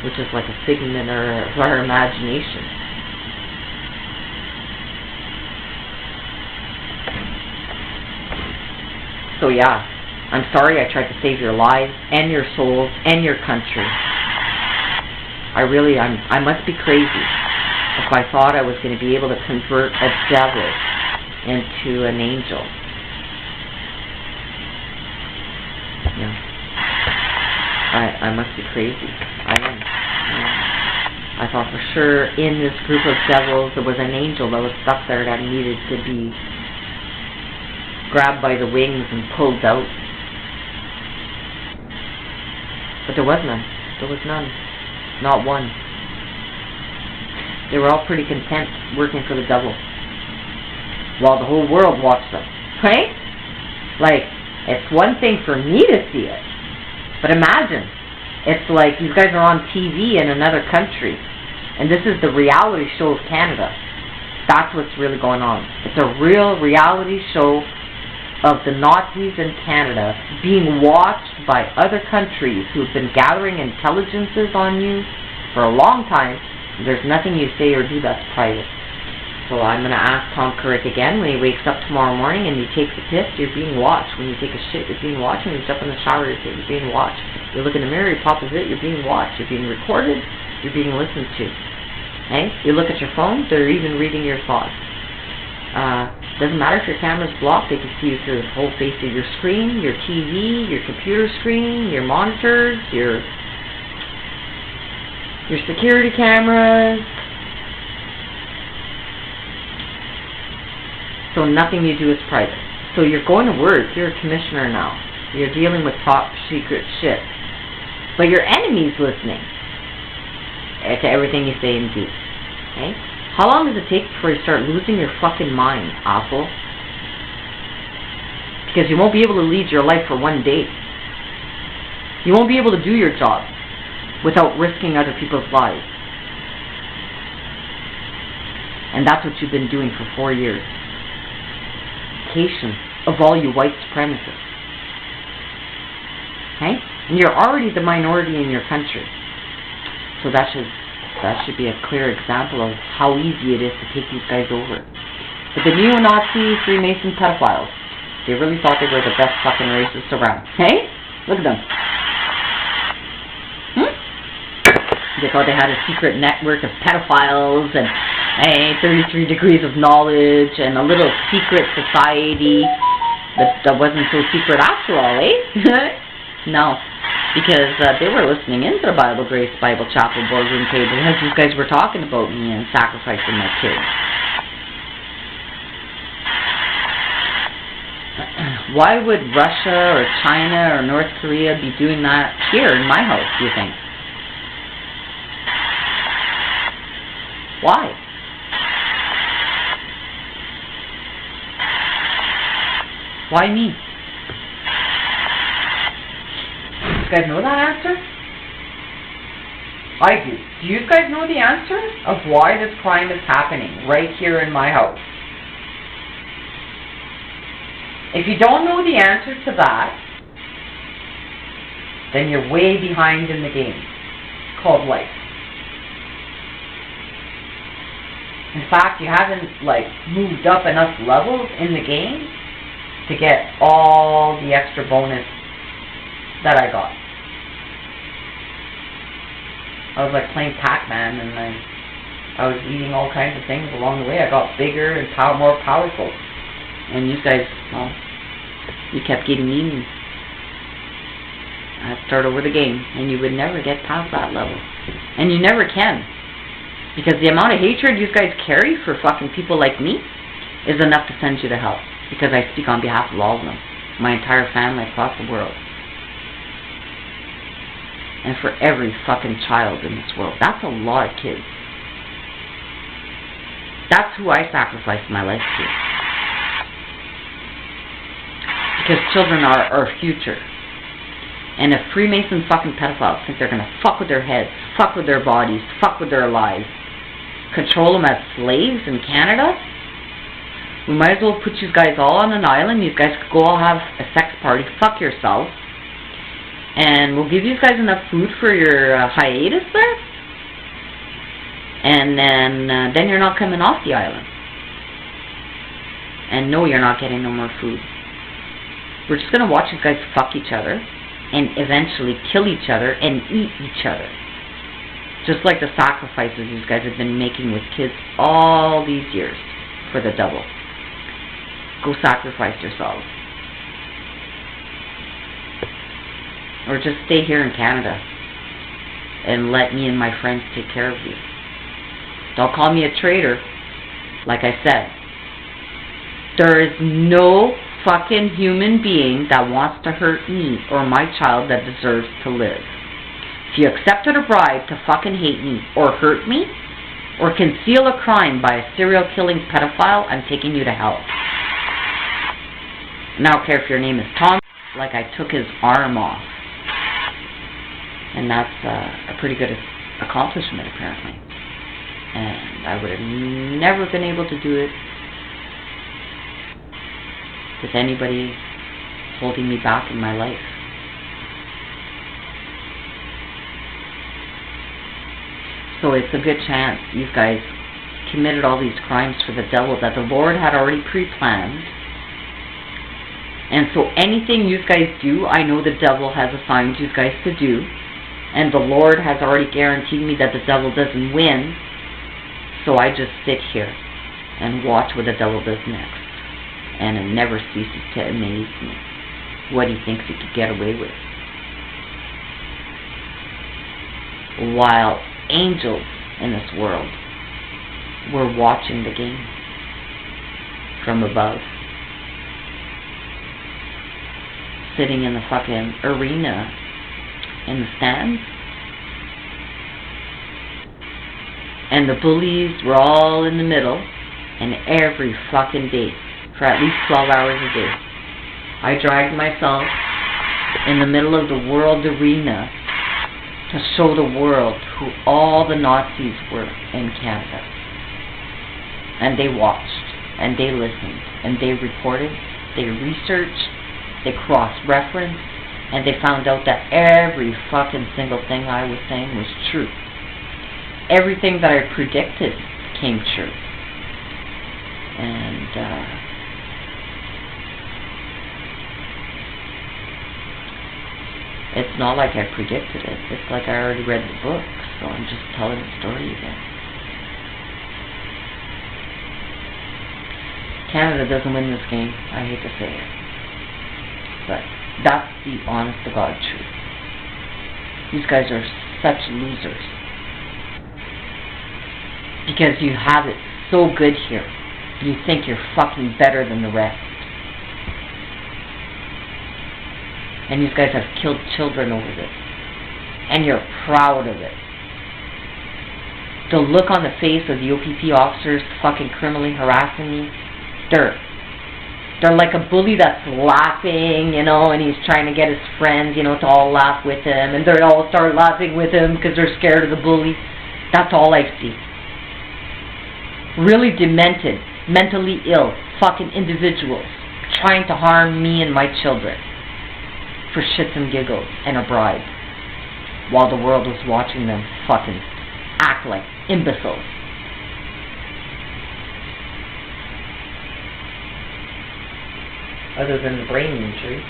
which is like a figment of our imagination. So yeah, I'm sorry I tried to save your lives and your souls and your country. I must be crazy if I thought I was going to be able to convert a devil into an angel. Yeah. I must be crazy. I am. Yeah. I thought for sure in this group of devils there was an angel that was stuck there that needed to be grabbed by the wings and pulled out. But there was none. There was none. Not one. They were all pretty content working for the devil, while the whole world watched them. Right? Like, it's one thing for me to see it, but imagine, it's like you guys are on TV in another country, and this is the reality show of Canada. That's what's really going on. It's a real reality show of the Nazis in Canada being watched by other countries who've been gathering intelligences on you for a long time. There's nothing you say or do that's private. So I'm going to ask Tom Carrick again, when he wakes up tomorrow morning and he takes a piss, you're being watched. When you take a shit, you're being watched. When you jump in the shower, you're being watched. You look in the mirror, you pop a zit, you're being watched. You're being recorded, you're being listened to. Okay? You look at your phone, they're even reading your thoughts. Doesn't matter if your camera's blocked, they can see you through the whole face of your screen, your TV, your computer screen, your monitors, your security cameras. So nothing you do is private. So you're going to work, you're a commissioner now. You're dealing with top secret shit. But your enemy's listening to everything you say and do. Okay? How long does it take before you start losing your fucking mind, asshole? Because you won't be able to lead your life for one day. You won't be able to do your job without risking other people's lives. And that's what you've been doing for 4 years. Patience of all you white supremacists. Okay? And you're already the minority in your country. So that should be a clear example of how easy it is to take these guys over. But the neo-Nazi Freemason pedophiles, they really thought they were the best fucking racists around. Hey? Look at them. They thought they had a secret network of pedophiles and 33 degrees of knowledge and a little secret society that wasn't so secret after all, eh? No. Because they were listening into the Bible Grace Bible Chapel boardroom table as you guys were talking about me and sacrificing my kids. Why would Russia or China or North Korea be doing that here in my house, do you think? Why? Why me? You guys know that answer? I do. Do you guys know the answer of why this crime is happening right here in my house? If you don't know the answer to that, then you're way behind in the game called life. In fact, you haven't moved up enough levels in the game to get all the extra bonus that I got. I was like playing Pac-Man, and I was eating all kinds of things along the way. I got bigger and more powerful. And you guys, well, you kept getting eaten. I'd start over the game, and you would never get past that level. And you never can. Because the amount of hatred you guys carry for fucking people like me is enough to send you to hell. Because I speak on behalf of all of them. My entire family across the world. And for every fucking child in this world. That's a lot of kids. That's who I sacrificed my life to. Because children are our future. And if Freemason fucking pedophiles think they're gonna fuck with their heads, fuck with their bodies, fuck with their lives, control them as slaves in Canada, we might as well put you guys all on an island. You guys could go all have a sex party, fuck yourselves, And we'll give you guys enough food for your hiatus there. And then you're not coming off the island. And no, you're not getting no more food. We're just going to watch you guys fuck each other and eventually kill each other and eat each other. Just like the sacrifices you guys have been making with kids all these years for the devil. Go sacrifice yourselves. Or just stay here in Canada and let me and my friends take care of you. Don't call me a traitor. Like I said, there is no fucking human being that wants to hurt me or my child that deserves to live. If you accepted a bribe to fucking hate me or hurt me or conceal a crime by a serial killing pedophile, I'm taking you to hell. And I don't care if your name is Tom, like I took his arm off. And that's a pretty good accomplishment, apparently. And I would have never been able to do it with anybody holding me back in my life. So it's a good chance you guys committed all these crimes for the devil that the Lord had already pre-planned. And so anything you guys do, I know the devil has assigned you guys to do. And the Lord has already guaranteed me that the devil doesn't win. So I just sit here and watch what the devil does next. And it never ceases to amaze me what he thinks he could get away with. While angels in this world were watching the game from above. Sitting in the fucking arena in the stands. And the bullies were all in the middle. And every fucking day, for at least 12 hours a day, I dragged myself in the middle of the world arena to show the world who all the Nazis were in Canada. And they watched, and they listened, and they reported, they researched, they cross-referenced, and they found out that every fucking single thing I was saying was true. Everything that I predicted came true. And it's not like I predicted it. It's like I already read the book, so I'm just telling the story again. Canada doesn't win this game. I hate to say it. But that's the honest to God truth. These guys are such losers. Because you have it so good here. You think you're fucking better than the rest. And these guys have killed children over this. And you're proud of it. The look on the face of the OPP officers fucking criminally harassing me, they're like a bully that's laughing, you know, and he's trying to get his friends, you know, to all laugh with him, and they all start laughing with him because they're scared of the bully. That's all I see. Really demented, mentally ill, fucking individuals trying to harm me and my children for shits and giggles and a bribe, while the world was watching them fucking act like imbeciles. Other than the brain injury.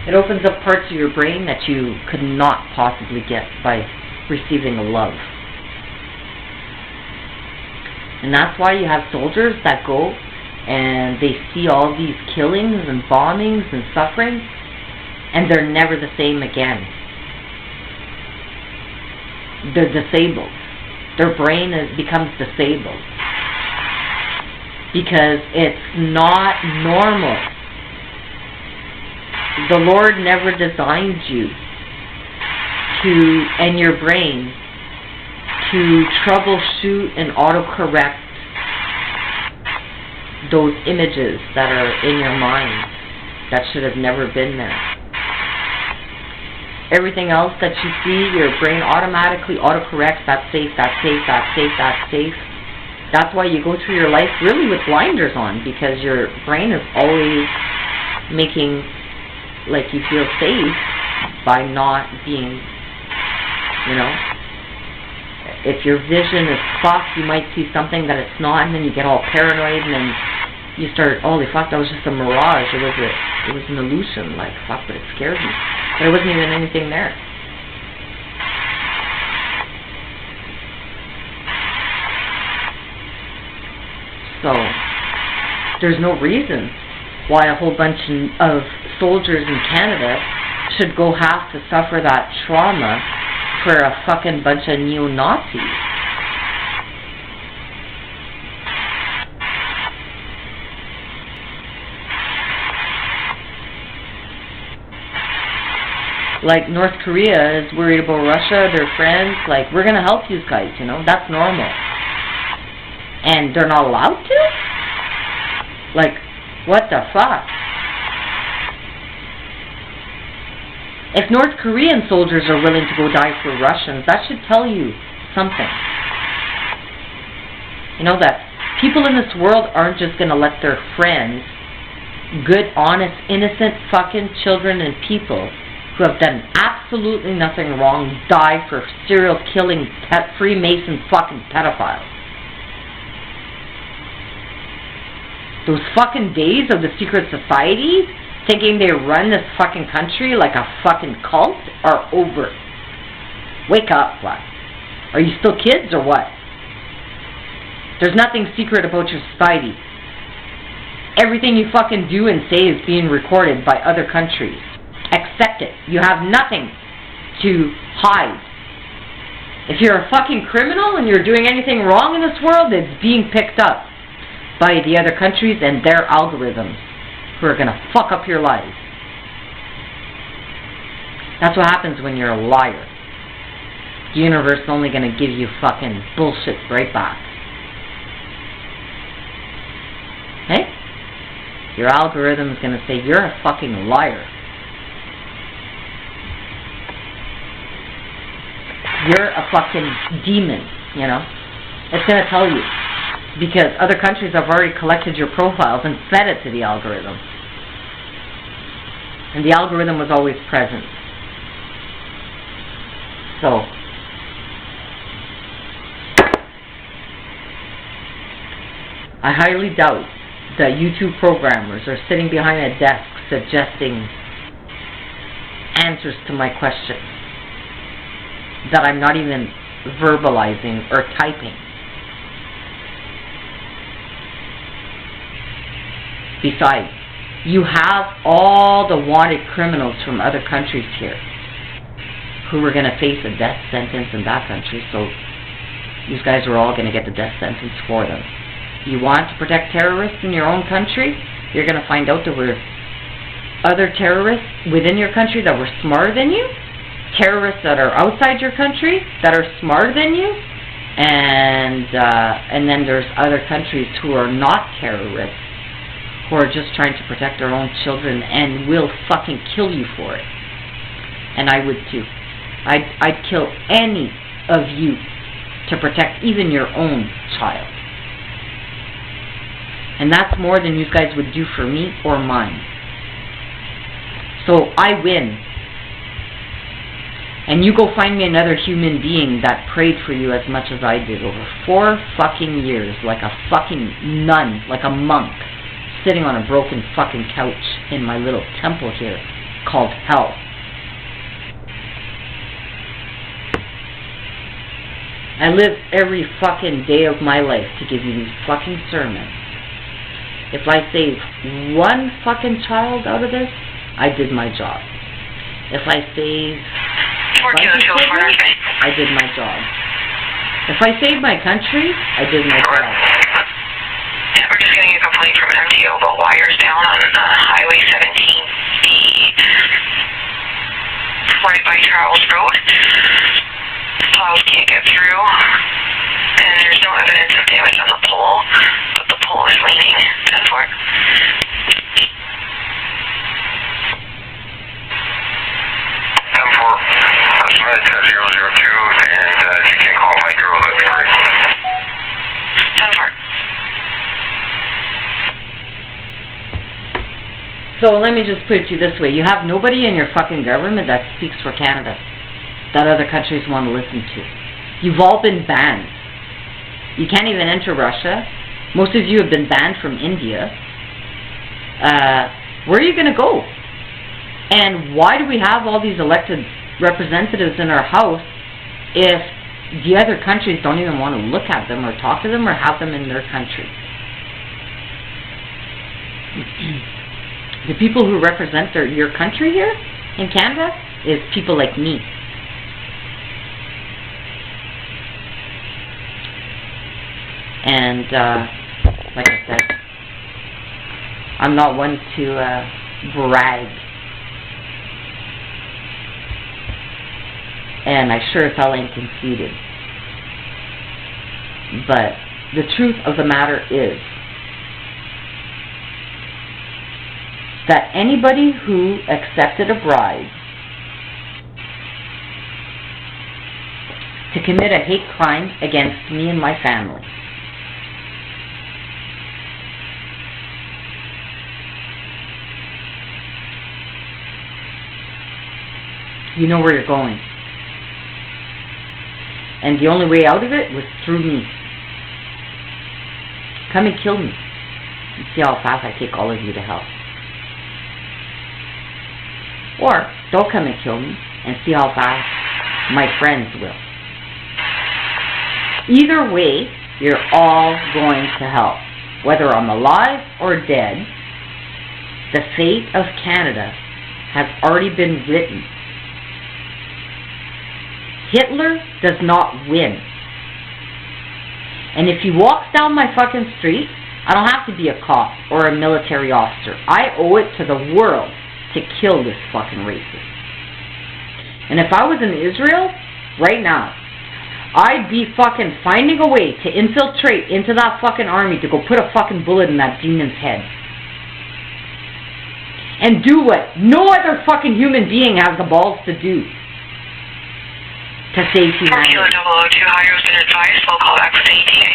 It opens up parts of your brain that you could not possibly get by receiving a love. And that's why you have soldiers that go and they see all these killings and bombings and suffering, and they're never the same again. They're disabled. Their brain becomes disabled. Because it's not normal. The Lord never designed you and your brain to troubleshoot and autocorrect those images that are in your mind that should have never been there. Everything else that you see, your brain automatically autocorrects. That's safe, that's safe, that's safe, that's safe. That's why you go through your life really with blinders on, because your brain is always making like you feel safe by not being, you know, if your vision is fucked, you might see something that it's not, and then you get all paranoid, and then you start, holy fuck, that was just a mirage, it was an illusion, like, fuck, but it scared me. But there wasn't even anything there. So, there's no reason why a whole bunch of soldiers in Canada should go have to suffer that trauma for a fucking bunch of neo-Nazis. Like, North Korea is worried about Russia, their friends, like, we're gonna help you guys, you know, that's normal. And they're not allowed to? Like, what the fuck? If North Korean soldiers are willing to go die for Russians, that should tell you something. You know, that people in this world aren't just gonna let their friends, good, honest, innocent fucking children and people who have done absolutely nothing wrong die for serial killing Freemason fucking pedophiles. Those fucking days of the secret society, thinking they run this fucking country like a fucking cult, are over. Wake up, what? Are you still kids or what? There's nothing secret about your society. Everything you fucking do and say is being recorded by other countries. Accept it. You have nothing to hide. If you're a fucking criminal and you're doing anything wrong in this world, it's being picked up by the other countries and their algorithms who are going to fuck up your lives. That's what happens when you're a liar. The universe is only going to give you fucking bullshit right back. Hey? Your algorithm is going to say, you're a fucking liar. You're a fucking demon, you know? It's going to tell you. Because other countries have already collected your profiles and fed it to the algorithm. And the algorithm was always present. So, I highly doubt that YouTube programmers are sitting behind a desk suggesting answers to my questions that I'm not even verbalizing or typing. Besides, you have all the wanted criminals from other countries here who are going to face a death sentence in that country, so these guys are all going to get the death sentence for them. You want to protect terrorists in your own country? You're going to find out there were other terrorists within your country that were smarter than you, terrorists that are outside your country that are smarter than you, and then there's other countries who are not terrorists, who are just trying to protect their own children and will fucking kill you for it. And I would too. I'd kill any of you to protect even your own child. And that's more than you guys would do for me or mine. So I win. And you go find me another human being that prayed for you as much as I did over 4 fucking years, like a fucking nun, like a monk, sitting on a broken fucking couch in my little temple here called hell. I live every fucking day of my life to give you these fucking sermons. If I save one fucking child out of this, I did my job. If I save children, I did my job. If I save my country, I did my job. Yeah, we're just getting a complaint from an MTO about wires down on Highway 17E, right by Charles Road. Plows can't get through, and there's no evidence of damage on the pole, but the pole is leaning. 10-4. Submit 002, and you can call my girl at 10-4. So let me just put it to you this way. You have nobody in your fucking government that speaks for Canada that other countries want to listen to. You've all been banned. You can't even enter Russia. Most of you have been banned from India. Where are you going to go? And why do we have all these elected representatives in our house if the other countries don't even want to look at them or talk to them or have them in their country? The people who represent your country here in Canada is people like me. And like I said, I'm not one to brag. And I sure as hell ain't conceited. But the truth of the matter is that anybody who accepted a bribe to commit a hate crime against me and my family, you know where you're going. And the only way out of it was through me. Come and kill me. And see how fast I take all of you to hell. Or don't come and kill me and see how fast my friends will. Either way, you're all going to hell. Whether I'm alive or dead, the fate of Canada has already been written. Hitler does not win. And if he walks down my fucking street, I don't have to be a cop or a military officer. I owe it to the world to kill this fucking racist. And if I was in Israel, right now, I'd be fucking finding a way to infiltrate into that fucking army to go put a fucking bullet in that demon's head. And do what no other fucking human being has the balls to do. To save humanity. Kilo 002, higher has been advised, we'll call back with ATA.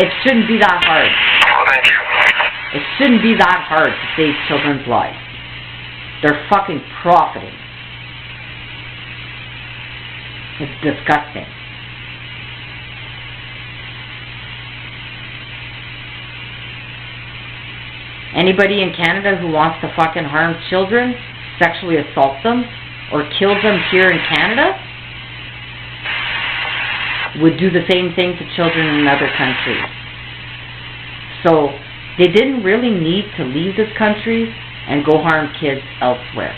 It shouldn't be that hard. Oh, thank you. It shouldn't be that hard to save children's lives. They're fucking profiting. It's disgusting. Anybody in Canada who wants to fucking harm children, sexually assault them, or kill them here in Canada, would do the same thing to children in other countries. So they didn't really need to leave this country and go harm kids elsewhere.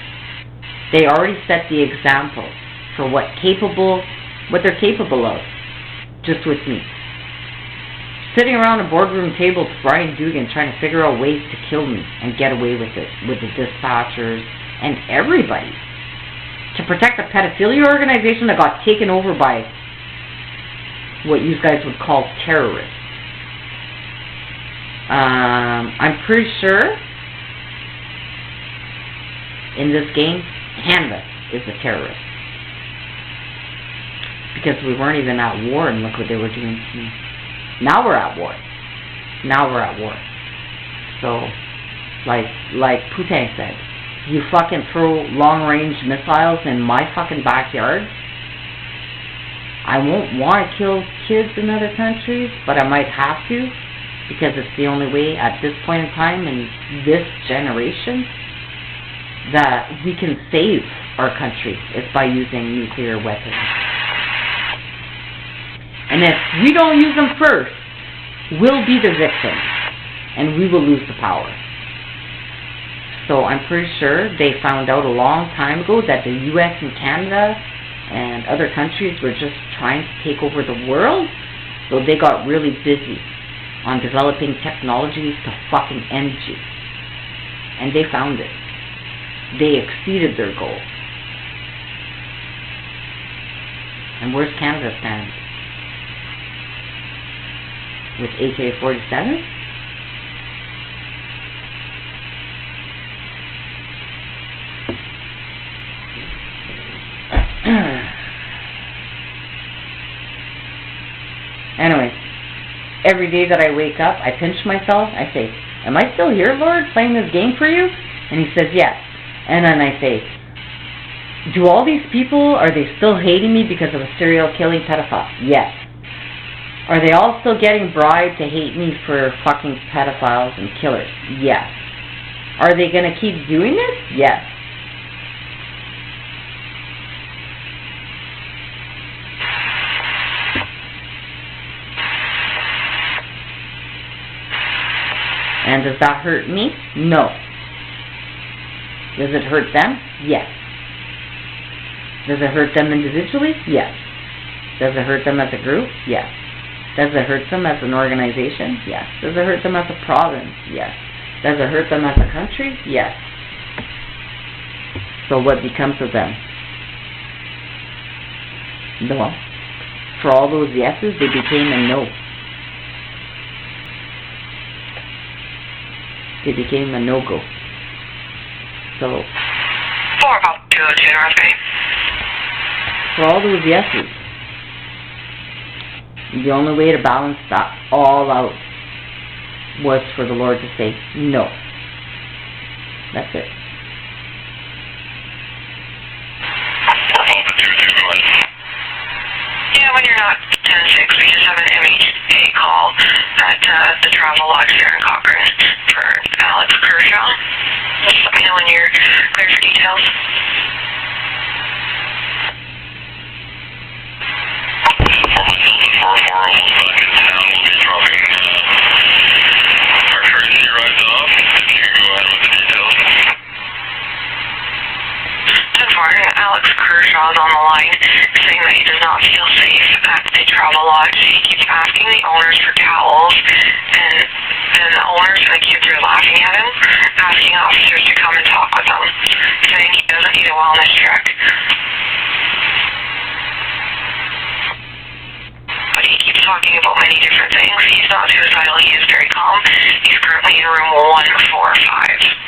They already set the example for what they're capable of, just with me. Sitting around a boardroom table with Brian Dugan trying to figure out ways to kill me and get away with it, with the dispatchers and everybody. To protect a pedophilia organization that got taken over by what you guys would call terrorists. I'm pretty sure in this game, Canada is a terrorist. Because we weren't even at war and look what they were doing to me. Now we're at war. So, like Putin said, you fucking throw long-range missiles in my fucking backyard. I won't want to kill kids in other countries, but I might have to, because it's the only way at this point in time in this generation that we can save our country is by using nuclear weapons. And if we don't use them first, we'll be the victims, and we will lose the power. So I'm pretty sure they found out a long time ago that the US and Canada and other countries were just trying to take over the world, so they got really busy on developing technologies to fucking end you. And they found it. They exceeded their goal. And where's Canada stand? With AK-47? Anyway, every day that I wake up, I pinch myself, I say, am I still here, Lord, playing this game for you? And he says, yes. And then I say, do all these people, are they still hating me because of a serial killing pedophile? Yes. Are they all still getting bribed to hate me for fucking pedophiles and killers? Yes. Are they going to keep doing this? Yes. And does that hurt me? No. Does it hurt them? Yes. Does it hurt them individually? Yes. Does it hurt them as a group? Yes. Does it hurt them as an organization? Yes. Does it hurt them as a province? Yes. Does it hurt them as a country? Yes. So what becomes of them? No. For all those yeses, they became a no. They became a no-go. So, for all those yeses, the only way to balance that all out was for the Lord to say no. That's it. Yeah, when you're not 10-6, we just have an MHA call at the Travel Lodge there in Cochrane for Alex Kershaw. Just let me know when you're clear for details. Alex Kershaw's on the line saying that he does not feel safe at the Travel Lodge. He keeps asking the owners for towels, and then the owners and the kids are laughing at him, asking officers to come and talk with him, saying he doesn't need a wellness check. But he keeps talking about many different things. He's not suicidal. He is very calm. He's currently in room 145.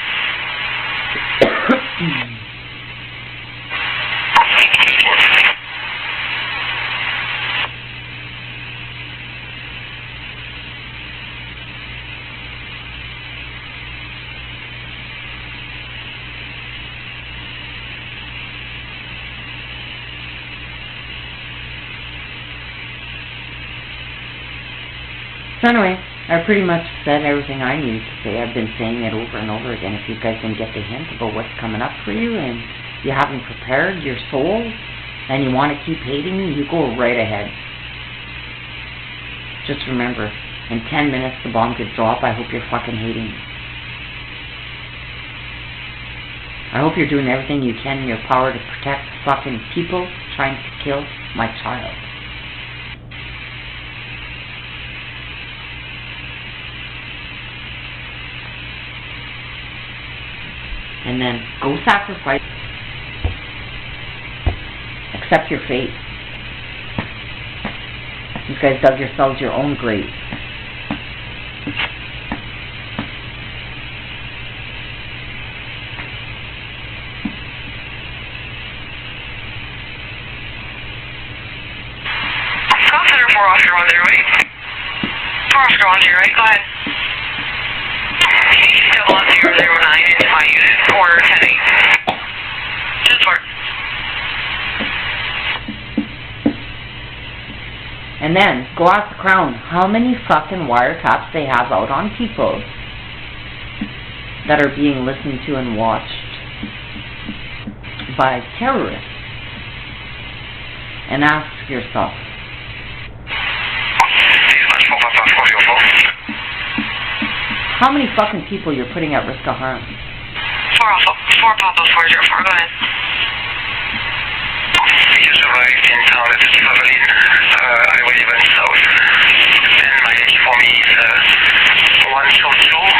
So anyway, I pretty much said everything I needed to say. I've been saying it over and over again. If you guys didn't get the hint about what's coming up for you and you haven't prepared your soul and you want to keep hating me, you go right ahead. Just remember, in 10 minutes the bomb could drop. I hope you're fucking hating me. I hope you're doing everything you can in your power to protect fucking people trying to kill my child. And then go sacrifice. Accept your fate. You guys dug yourselves your own grave. Consider 4 Oscar 1 0, right? 4 Oscar 1 0, right? Go ahead. Double up 009 into my unit, order 10-8. Just work. And then, go ask the Crown how many fucking wiretaps they have out on people that are being listened to and watched by terrorists. And ask yourself, how many fucking people you're putting at risk of harm? 4 Papa 404, go ahead. We just arrived in town at Javelin. I will even south. And my age for me is 122.